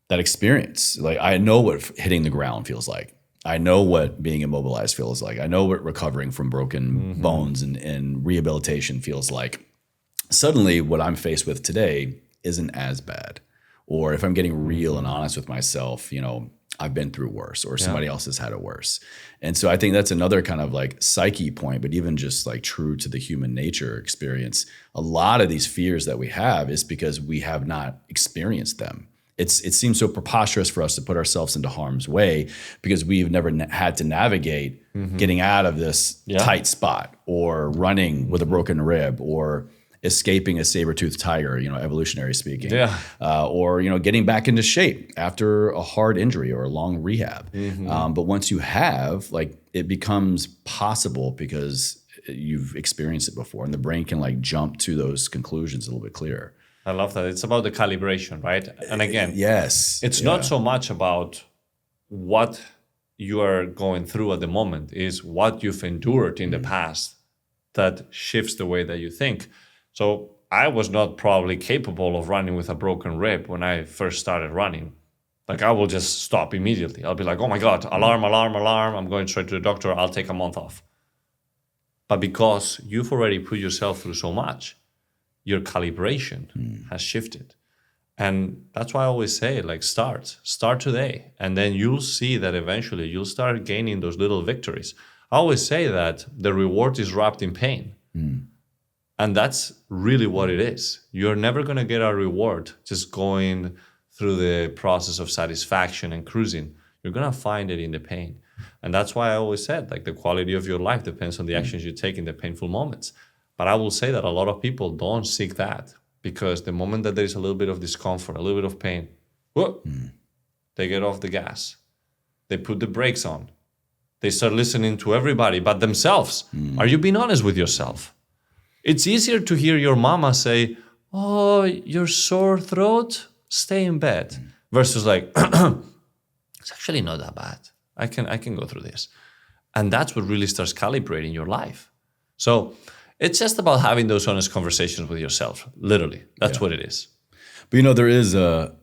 A: that experience. Like, I know what hitting the ground feels like. I know what being immobilized feels like. I know what recovering from broken bones and rehabilitation feels like. Suddenly, what I'm faced with today isn't as bad. Or if I'm getting real and honest with myself, I've been through worse, or somebody else has had it worse. And so I think that's another kind of like psyche point, but even just like true to the human nature experience. A lot of these fears that we have is because we have not experienced them. It seems so preposterous for us to put ourselves into harm's way because we've never had to navigate getting out of this tight spot or running with a broken rib or escaping a saber-toothed tiger, evolutionary speaking, or, getting back into shape after a hard injury or a long rehab. But once you have, it becomes possible because you've experienced it before and the brain can jump to those conclusions a little bit clearer.
B: I love that. It's about the calibration, right? And again,
A: it's
B: not so much about what you are going through at the moment, is what you've endured in the past that shifts the way that you think. So I was not probably capable of running with a broken rib when I first started running. I will just stop immediately. I'll be like, oh my God, alarm. I'm going straight to the doctor. I'll take a month off. But because you've already put yourself through so much, your calibration has shifted. And that's why I always say, like, start today. And then you'll see that eventually you'll start gaining those little victories. I always say that the reward is wrapped in pain. And that's really what it is. You're never going to get a reward just going through the process of satisfaction and cruising. You're going to find it in the pain. And that's why I always said, like, the quality of your life depends on the actions you take in the painful moments. But I will say that a lot of people don't seek that, because the moment that there is a little bit of discomfort, a little bit of pain, whoop, they get off the gas. They put the brakes on. They start listening to everybody but themselves. Are you being honest with yourself? It's easier to hear your mama say, oh, your sore throat, stay in bed. Versus like, it's actually not that bad. I can go through this. And that's what really starts calibrating your life. So it's just about having those honest conversations with yourself. Literally, that's what it is.
A: But there is the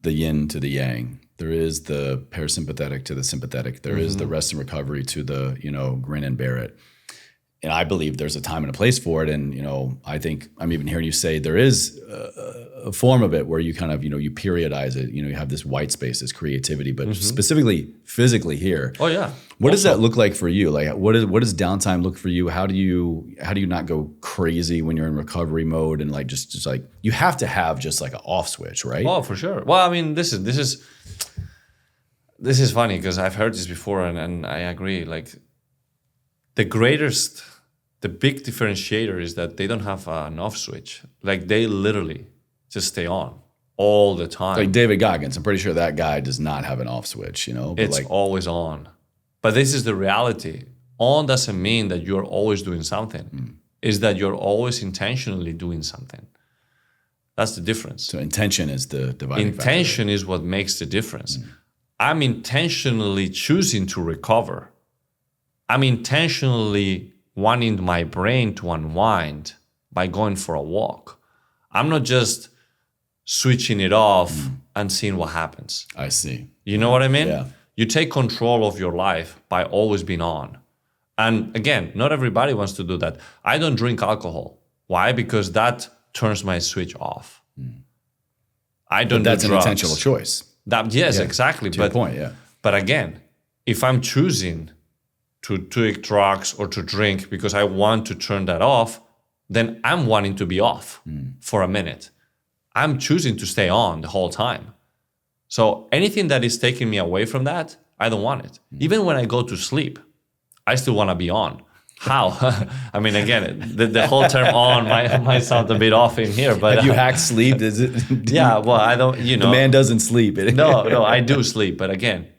A: yin to the yang. There is the parasympathetic to the sympathetic. There is the rest and recovery to the, grin and bear it. And I believe there's a time and a place for it. And, I think I'm even hearing you say there is a form of it where you kind of, you periodize it. You have this white space, this creativity, but specifically physically here.
B: Oh, yeah.
A: What does that look like for you? Like, what does downtime look for you? How do you not go crazy when you're in recovery mode? And like, just like, you have to have just like an off switch, right?
B: Oh, for sure. Well, I mean, this is funny because I've heard this before and I agree. Like, the big differentiator is that they don't have an off switch. Like, they literally just stay on all the time.
A: Like David Goggins, I'm pretty sure that guy does not have an off switch, But
B: it's always on. But this is the reality. On doesn't mean that you're always doing something. It's that you're always intentionally doing something. That's the difference.
A: So intention is the dividing factor.
B: Intention is what makes the difference. I'm intentionally choosing to recover. I'm intentionally wanting my brain to unwind by going for a walk. I'm not just switching it off and seeing what happens.
A: I see.
B: You know what I mean?
A: Yeah.
B: You take control of your life by always being on. And again, not everybody wants to do that. I don't drink alcohol. Why? Because that turns my switch off. I don't do drugs. That's an
A: intentional choice.
B: Exactly.
A: To your point, yeah.
B: But again, if I'm choosing to take drugs or to drink because I want to turn that off, then I'm wanting to be off for a minute. I'm choosing to stay on the whole time. So anything that is taking me away from that, I don't want it. Even when I go to sleep, I still want to be on. How? I mean, again, the whole term on might sound a bit off in here, but
A: have you hacked sleep? Is it?
B: Yeah, well, I don't. The
A: man doesn't sleep.
B: No, I do sleep, but again,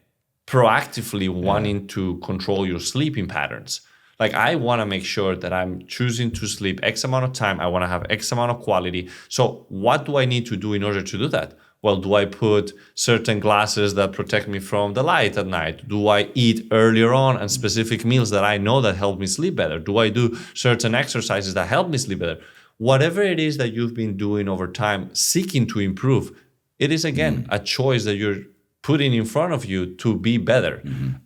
B: proactively wanting to control your sleeping patterns. Like, I want to make sure that I'm choosing to sleep X amount of time. I want to have X amount of quality. So what do I need to do in order to do that? Well, do I put certain glasses that protect me from the light at night? Do I eat earlier on and specific meals that I know that help me sleep better? Do I do certain exercises that help me sleep better? Whatever it is that you've been doing over time, seeking to improve, it is, again, a choice that you're putting in front of you to be better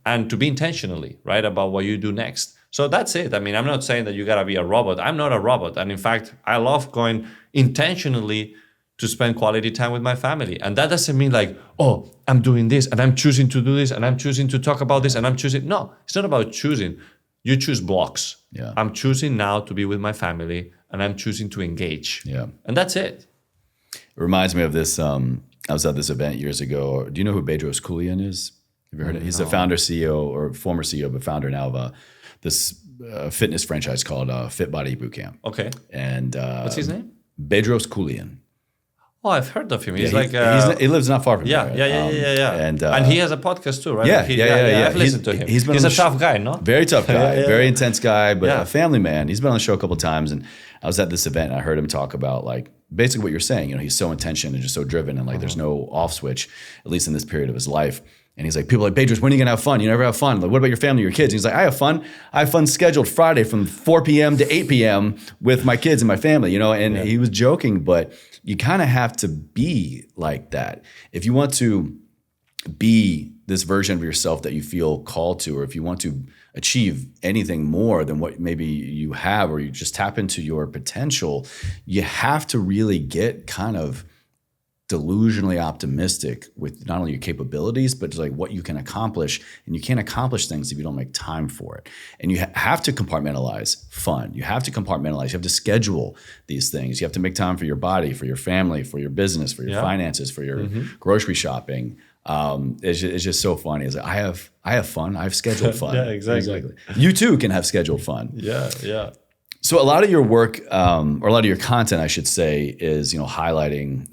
B: and to be intentionally, right, about what you do next. So that's it. I mean, I'm not saying that you got to be a robot. I'm not a robot. And in fact, I love going intentionally to spend quality time with my family. And that doesn't mean like, oh, I'm doing this and I'm choosing to do this and I'm choosing to talk about this and I'm choosing. No, it's not about choosing. You choose blocks.
A: Yeah.
B: I'm choosing now to be with my family and I'm choosing to engage.
A: Yeah.
B: And that's it.
A: It reminds me of this. I was at this event years ago. Do you know who Bedros Keuilian is? Have you heard of it? He's the founder, CEO, or former CEO, but founder now of this fitness franchise called Fit Body Bootcamp.
B: Okay.
A: And
B: what's his name?
A: Bedros Keuilian.
B: Oh, I've heard of him. He's
A: he lives not far from here.
B: Yeah. And he has a podcast too, right?
A: Yeah.
B: I've listened to him.
A: He's
B: a tough guy, no?
A: Very tough guy, very intense guy, but a family man. He's been on the show a couple of times, and I was at this event and I heard him talk about like basically what you're saying. He's so intentional and just so driven, and like there's no off switch, at least in this period of his life. And he's like, people are like, Bedros, when are you gonna have fun? You never have fun. Like, what about your family, your kids? And he's like, I have fun. I have fun scheduled Friday from 4 p.m. to 8 p.m. with my kids and my family, And he was joking, but you kind of have to be like that if you want to be this version of yourself that you feel called to, or if you want to achieve anything more than what maybe you have, or you just tap into your potential, you have to really get kind of delusionally optimistic with not only your capabilities, but like what you can accomplish. And you can't accomplish things if you don't make time for it. And you have to compartmentalize fun. You have to compartmentalize. You have to schedule these things. You have to make time for your body, for your family, for your business, for your finances, for your grocery shopping. It's just so funny. It's like, I have fun. I've scheduled fun.
B: Yeah, exactly.
A: You too can have scheduled fun.
B: Yeah.
A: So a lot of your work, or a lot of your content, I should say, is, highlighting,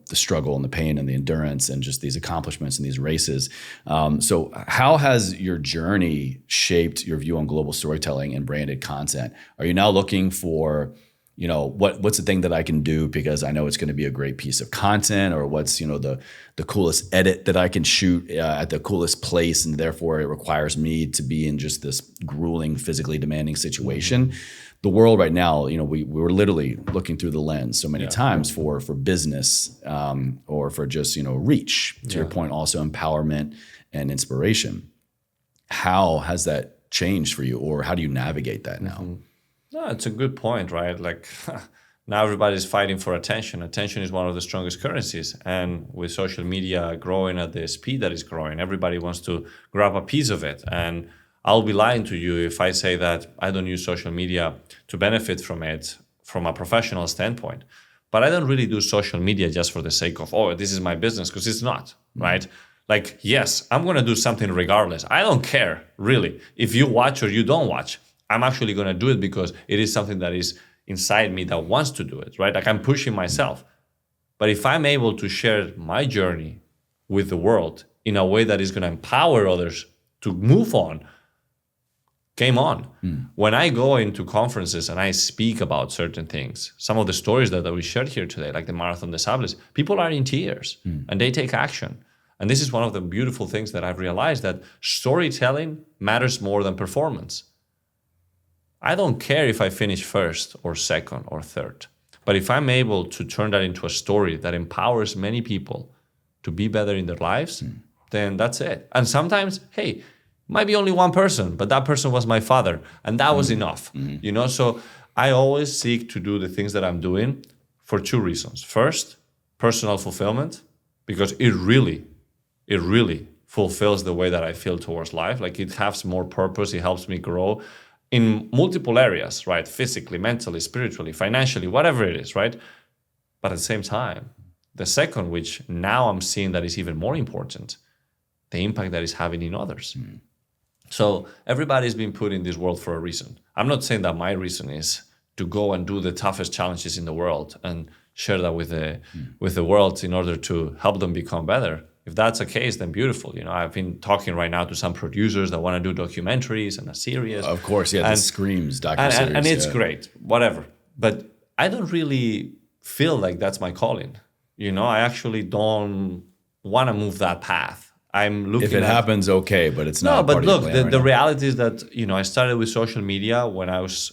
A: the struggle and the pain and the endurance and just these accomplishments and these races. So how has your journey shaped your view on global storytelling and branded content? Are you now looking for, what's the thing that I can do because I know it's going to be a great piece of content, or what's, the coolest edit that I can shoot at the coolest place, and therefore it requires me to be in just this grueling, physically demanding situation? The world right now, we're literally looking through the lens so many times for business, or for just, reach, to your point, also empowerment and inspiration. How has that changed for you, or how do you navigate that now?
B: No, it's a good point, right? Like now everybody's fighting for attention. Attention is one of the strongest currencies. And with social media growing at the speed that it's growing, everybody wants to grab a piece of it. And I'll be lying to you if I say that I don't use social media to benefit from it from a professional standpoint. But I don't really do social media just for the sake of, this is my business, because it's not, right? Like, yes, I'm going to do something regardless. I don't care, really. If you watch or you don't watch, I'm actually going to do it because it is something that is inside me that wants to do it, right? Like I'm pushing myself. But if I'm able to share my journey with the world in a way that is going to empower others to move on, game on. When I go into conferences and I speak about certain things, some of the stories that we shared here today, like the Marathon des Sables, people are in tears and they take action. And this is one of the beautiful things that I've realized, that storytelling matters more than performance. I don't care if I finish first or second or third, but if I'm able to turn that into a story that empowers many people to be better in their lives, then that's it. And sometimes, hey, might be only one person, but that person was my father, and that was enough. So I always seek to do the things that I'm doing for two reasons. First, personal fulfillment, because it really fulfills the way that I feel towards life. Like it has more purpose, it helps me grow in multiple areas, right? Physically, mentally, spiritually, financially, whatever it is, right? But at the same time, the second, which now I'm seeing that is even more important, the impact that it's having in others. So everybody's been put in this world for a reason. I'm not saying that my reason is to go and do the toughest challenges in the world and share that with the world in order to help them become better. If that's the case, then beautiful. I've been talking right now to some producers that want to do documentaries and a series.
A: Of course, the Screams docuseries.
B: And it's great, whatever. But I don't really feel like that's my calling. I actually don't want to move that path. I'm looking
A: if it happens, okay, but it's not.
B: No, but look, the reality is that, I started with social media when I was,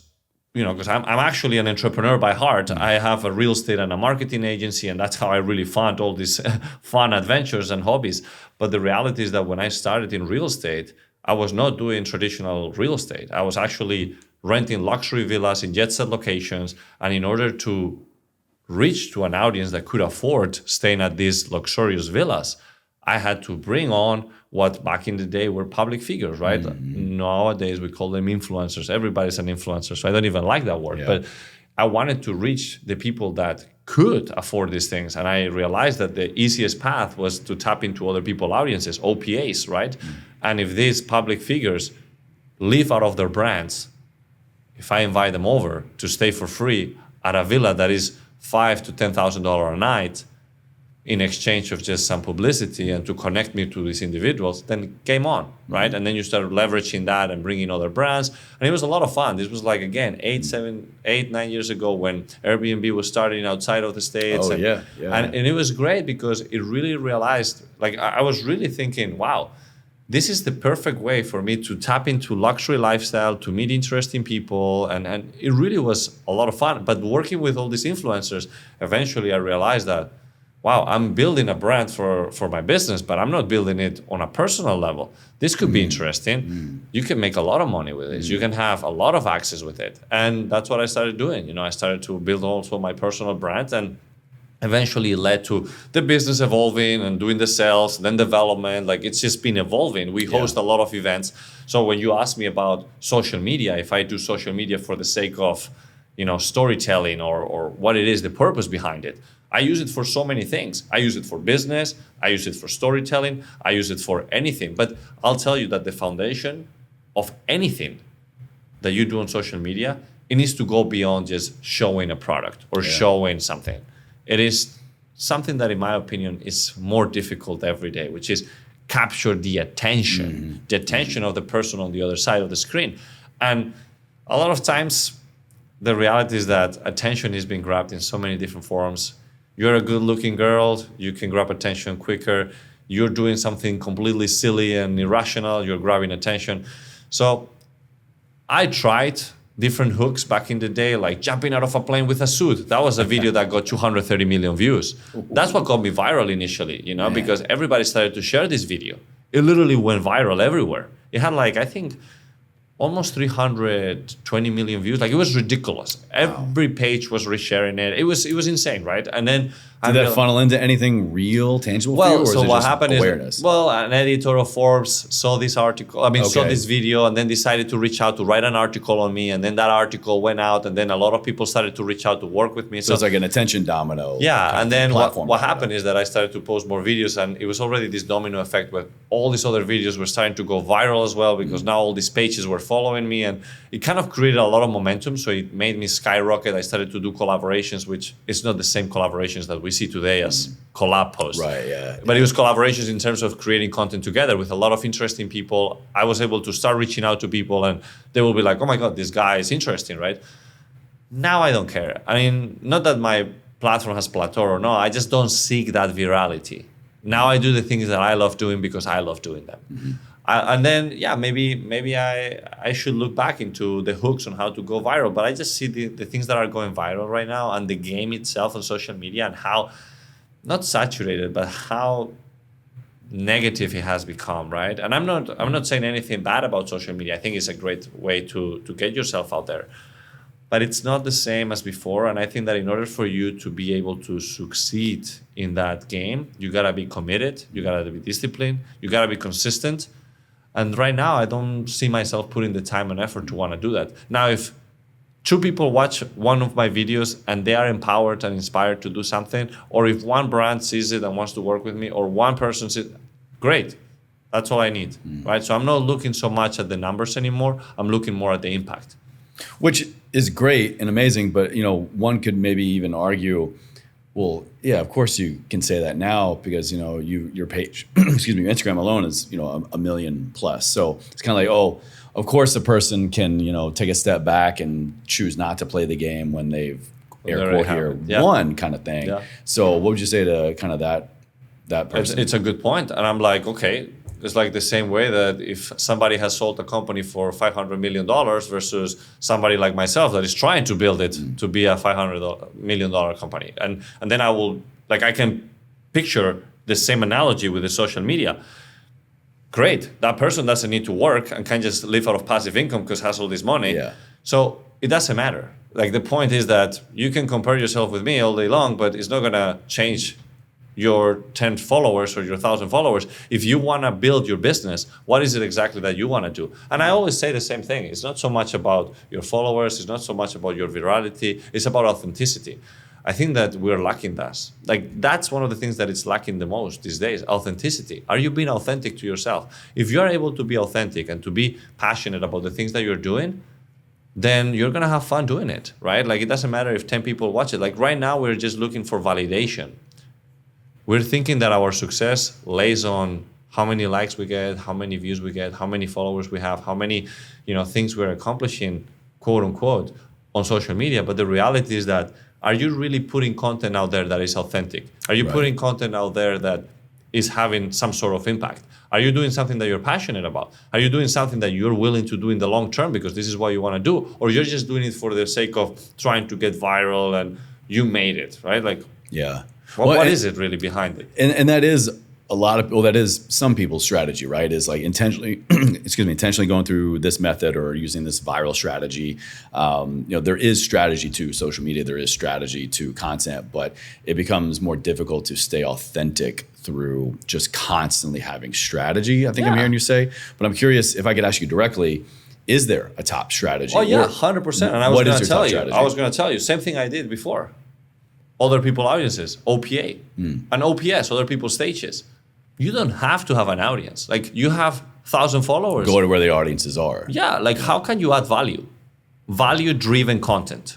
B: because I'm actually an entrepreneur by heart. I have a real estate and a marketing agency, and that's how I really fund all these fun adventures and hobbies. But the reality is that when I started in real estate, I was not doing traditional real estate. I was actually renting luxury villas in jet set locations. And in order to reach to an audience that could afford staying at these luxurious villas, I had to bring on what back in the day were public figures, right? Nowadays, we call them influencers. Everybody's an influencer, so I don't even like that word. But I wanted to reach the people that could afford these things. And I realized that the easiest path was to tap into other people's audiences, OPAs, right? And if these public figures live out of their brands, if I invite them over to stay for free at a villa that is $5,000 to $10,000 a night, in exchange of just some publicity and to connect me to these individuals, then game on, right? And then you start leveraging that and bringing other brands. And it was a lot of fun. This was like, again, 9 years ago when Airbnb was starting outside of the States. And it was great because it really realized, like I was really thinking, wow, this is the perfect way for me to tap into luxury lifestyle, to meet interesting people. And it really was a lot of fun. But working with all these influencers, eventually I realized that wow, I'm building a brand for my business, but I'm not building it on a personal level. This could be interesting. You can make a lot of money with this. You can have a lot of access with it. And that's what I started doing. You know, I started to build also my personal brand, and eventually it led to the business evolving and doing the sales, then development. Like, it's just been evolving. We host a lot of events. So when you ask me about social media, if I do social media for the sake of, you know, storytelling or what it is, the purpose behind it, I use it for so many things. I use it for business. I use it for storytelling. I use it for anything. But I'll tell you that the foundation of anything that you do on social media, it needs to go beyond just showing a product or showing something. It is something that, in my opinion, is more difficult every day, which is capture the attention of the person on the other side of the screen. And a lot of times, the reality is that attention is being grabbed in so many different forms. You're a good-looking girl, you can grab attention quicker. You're doing something completely silly and irrational, you're grabbing attention. So I tried different hooks back in the day, like jumping out of a plane with a suit. That was a video that got 230 million views. That's what got me viral initially, you know, because everybody started to share this video. It literally went viral everywhere. It had, like, I think, almost 320 million views. Like, it was ridiculous. Every page was resharing it. It was insane, right? And then
A: did that funnel into anything real, tangible for you? Or
B: so
A: is it
B: what
A: just
B: happened
A: awareness?
B: is, an editor of Forbes saw this article, saw this video, and then decided to reach out to write an article on me. And then that article went out, and then a lot of people started to reach out to work with me.
A: So it's like an attention domino.
B: Yeah, and then what happened is that I started to post more videos, and it was already this domino effect where all these other videos were starting to go viral as well, because now all these pages were following me, and it kind of created a lot of momentum. So it made me skyrocket. I started to do collaborations, which is not the same collaborations that we see today as collab posts.
A: Right, yeah.
B: But it was collaborations in terms of creating content together with a lot of interesting people. I was able to start reaching out to people, and they will be like, oh my God, this guy is interesting, right? Now I don't care. I mean, not that my platform has plateaued or not, I just don't seek that virality. Now I do the things that I love doing because I love doing them. And then, maybe I should look back into the hooks on how to go viral. But I just see the things that are going viral right now, and the game itself on social media, and how, not saturated, but how negative it has become, right? And I'm not saying anything bad about social media. I think it's a great way to get yourself out there. But it's not the same as before. And I think that in order for you to be able to succeed in that game, you gotta be committed, you gotta be disciplined, you gotta be consistent. And right now, I don't see myself putting the time and effort to want to do that. Now, if 2 people watch one of my videos and they are empowered and inspired to do something, or if one brand sees it and wants to work with me, or one person sees it, great. That's all I need, right? So I'm not looking so much at the numbers anymore. I'm looking more at the impact.
A: Which is great and amazing, but, you know, one could maybe even argue, well, yeah, of course you can say that now because, you know, your page, excuse me, Instagram alone is, you know, a million plus. So it's kind of like, oh, of course the person can, you know, take a step back and choose not to play the game when they've air quote here won kind of thing. Yeah. So what would you say to kind of that person?
B: It's a good point. And I'm like, okay, it's like the same way that if somebody has sold a company for $500 million versus somebody like myself that is trying to build it to be a $500 million company. And then I can picture the same analogy with the social media. Great, that person doesn't need to work and can just live out of passive income because has all this money.
A: Yeah.
B: So it doesn't matter. Like, the point is that you can compare yourself with me all day long, but it's not gonna change your 10 followers or your 1,000 followers. If you want to build your business, what is it exactly that you want to do? And I always say the same thing. It's not so much about your followers. It's not so much about your virality. It's about authenticity. I think that we're lacking that. Like, that's one of the things that is lacking the most these days, authenticity. Are you being authentic to yourself? If you're able to be authentic and to be passionate about the things that you're doing, then you're going to have fun doing it, right? Like, it doesn't matter if 10 people watch it. Like, right now, we're just looking for validation. We're thinking that our success lays on how many likes we get, how many views we get, how many followers we have, how many, things we're accomplishing, quote unquote, on social media. But the reality is that, are you really putting content out there that is authentic? Are you putting content out there that is having some sort of impact? Are you doing something that you're passionate about? Are you doing something that you're willing to do in the long term because this is what you want to do? Or you're just doing it for the sake of trying to get viral and you made it, right? Like,
A: yeah.
B: What is it really behind it?
A: And that is that is some people's strategy, right? Is like intentionally, intentionally going through this method or using this viral strategy. There is strategy to social media, there is strategy to content, but it becomes more difficult to stay authentic through just constantly having strategy, I think I'm hearing you say. But I'm curious if I could ask you directly, is there a top strategy?
B: Oh yeah, 100%. And I was going to tell you,
A: strategy?
B: Same thing I did before. Other people audiences, OPA, and OPS, other people's stages. You don't have to have an audience. Like you have 1,000 followers.
A: Go to where the audiences are.
B: Yeah, like how can you add value? Value-driven content.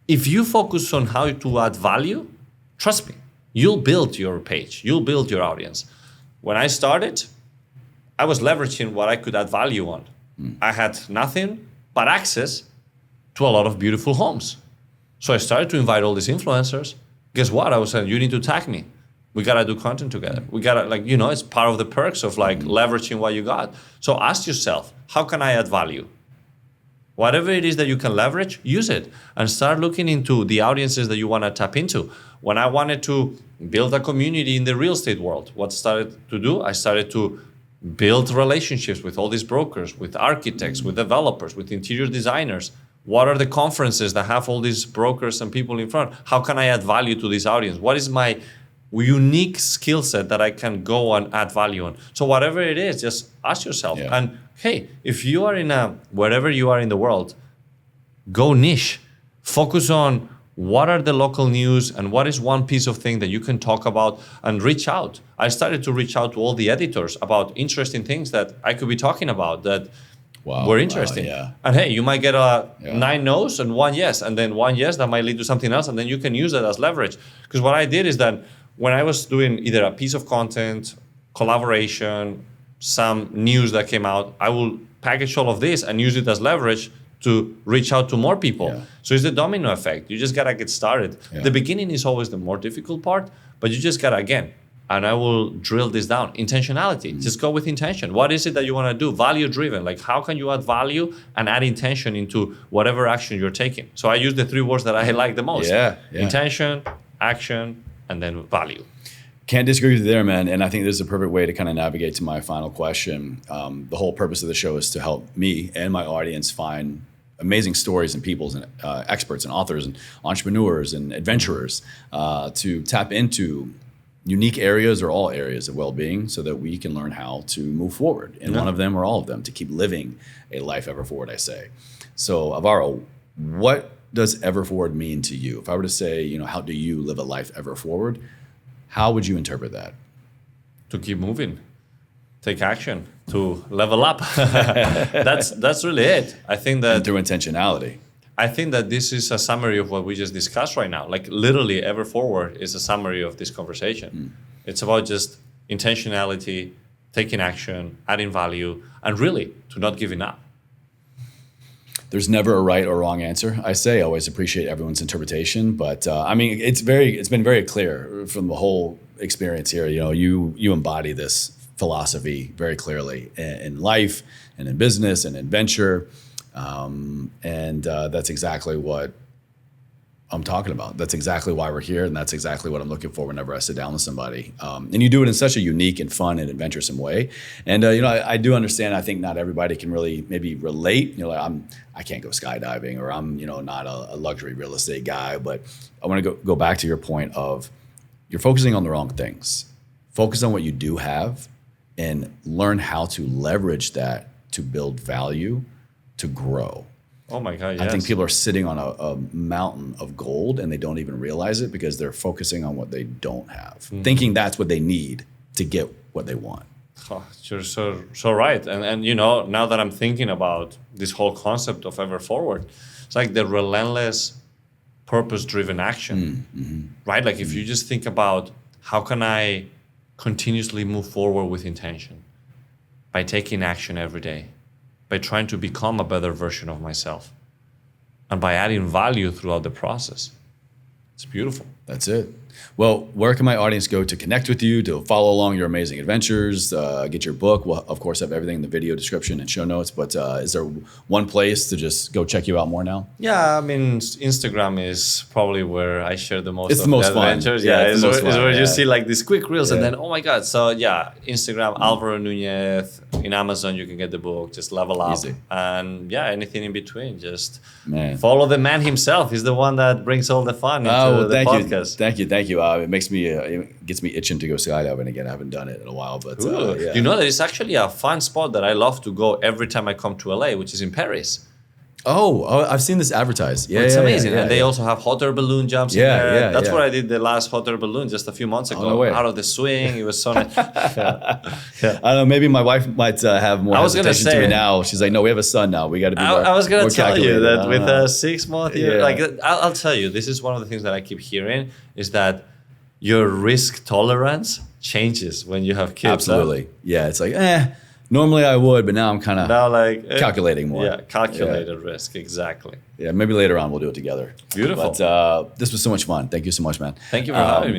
B: If you focus on how to add value, trust me, you'll build your page, you'll build your audience. When I started, I was leveraging what I could add value on. I had nothing but access to a lot of beautiful homes. So I started to invite all these influencers. Guess what? I was saying, you need to tag me. We got to do content together. We got to, it's part of the perks of leveraging what you got. So ask yourself, how can I add value? Whatever it is that you can leverage, use it and start looking into the audiences that you want to tap into. When I wanted to build a community in the real estate world, what started to do? I started to build relationships with all these brokers, with architects, with developers, with interior designers. What are the conferences that have all these brokers and people in front? How can I add value to this audience? What is my unique skill set that I can go and add value on? So whatever it is, just ask yourself.
A: Yeah.
B: And hey, if you are wherever you are in the world, go niche. Focus on what are the local news and what is one piece of thing that you can talk about and reach out. I started to reach out to all the editors about interesting things that I could be talking about that were interesting. And hey, you might get 9 no's and 1 yes, and then 1 yes that might lead to something else, and then you can use that as leverage. Because what I did is that when I was doing either a piece of content, collaboration, some news that came out, I will package all of this and use it as leverage to reach out to more people.
A: Yeah.
B: So it's the domino effect. You just got to get started.
A: Yeah.
B: The beginning is always the more difficult part, but you just got to, again, and I will drill this down, intentionality. Just go with intention. What is it that you want to do? Value driven. Like how can you add value and add intention into whatever action you're taking? So I use the 3 words that I like the most. Intention, action, and then value.
A: Can't disagree with you there, man. And I think this is a perfect way to kind of navigate to my final question. The whole purpose of the show is to help me and my audience find amazing stories and peoples and experts and authors and entrepreneurs and adventurers to tap into unique areas or all areas of well-being so that we can learn how to move forward in one of them or all of them to keep living a life ever forward, I say. So Alvaro, what does ever forward mean to you? If I were to say, how do you live a life ever forward? How would you interpret that?
B: To keep moving, take action, to level up. That's really it. I think that
A: and through intentionality.
B: I think that this is a summary of what we just discussed right now. Like literally ever forward is a summary of this conversation. It's about just intentionality, taking action, adding value, and really to not giving up.
A: There's never a right or wrong answer. I always appreciate everyone's interpretation, but it's been very clear from the whole experience here. You embody this philosophy very clearly in life and in business and in venture, and that's exactly what I'm talking about. That's exactly why we're here, and that's exactly what I'm looking for whenever I sit down with somebody. And you do it in such a unique and fun and adventuresome way. And I do understand. I think not everybody can really maybe relate. I can't go skydiving, or I'm not a luxury real estate guy. But I want to go back to your point of you're focusing on the wrong things. Focus on what you do have, and learn how to leverage that to build value, to grow.
B: Oh my God, yes.
A: I think people are sitting on a mountain of gold and they don't even realize it because they're focusing on what they don't have, thinking that's what they need to get what they want.
B: Oh, you're so right. And now that I'm thinking about this whole concept of ever forward, it's like the relentless purpose-driven action, right? Like if you just think about how can I continuously move forward with intention by taking action every day, by trying to become a better version of myself, and by adding value throughout the process. It's beautiful.
A: That's it. Well, where can my audience go to connect with you, to follow along your amazing adventures, get your book? We'll, of course, have everything in the video description and show notes. But is there one place to just go check you out more now?
B: Yeah, I mean, Instagram is probably where I share the most
A: It's
B: of
A: the most fun.
B: adventures.
A: Yeah,
B: Yeah,
A: it's
B: it's
A: the most fun,
B: where
A: yeah.
B: you see like these quick reels and
A: Yeah.
B: then, oh my God. So yeah, Instagram, Alvaro Núñez. In Amazon, you can get the book, just level up.
A: Easy.
B: And yeah, anything in between. Just
A: Man.
B: follow the man himself. He's the one that brings all the fun into
A: Oh, well,
B: the
A: thank
B: podcast.
A: you. Thank you. It makes me, it gets me itching to go skydiving again. I haven't done it in a while, but
B: Ooh.
A: yeah.
B: You know, there is actually a fun spot that I love to go every time I come to LA, which is in Paris.
A: Oh, I've seen this advertised. Yeah,
B: It's
A: yeah,
B: amazing.
A: yeah,
B: And they
A: yeah.
B: also have hot air balloon jumps
A: Yeah,
B: in there.
A: yeah,
B: That's
A: yeah.
B: where I did the last hot air balloon just a few months ago.
A: no way.
B: Out of the swing. It was so nice.
A: I don't know. Maybe my wife might have more
B: I was gonna
A: hesitation to me
B: say-
A: now. She's like, no, we have a son now. We got to be more
B: I was going
A: more
B: to tell you
A: calculated.
B: that
A: I
B: with
A: don't know.
B: a 6 month year,
A: Yeah.
B: like I'll tell you, this is one of the things that I keep hearing is that your risk tolerance changes when you have kids.
A: Absolutely. Yeah, it's like, normally I would, but now I'm kind of
B: Now, like
A: calculating more.
B: Yeah, calculated risk. Exactly.
A: Yeah, maybe later on we'll do it together.
B: Beautiful.
A: But this was so much fun. Thank you so much, man.
B: Thank you for having me.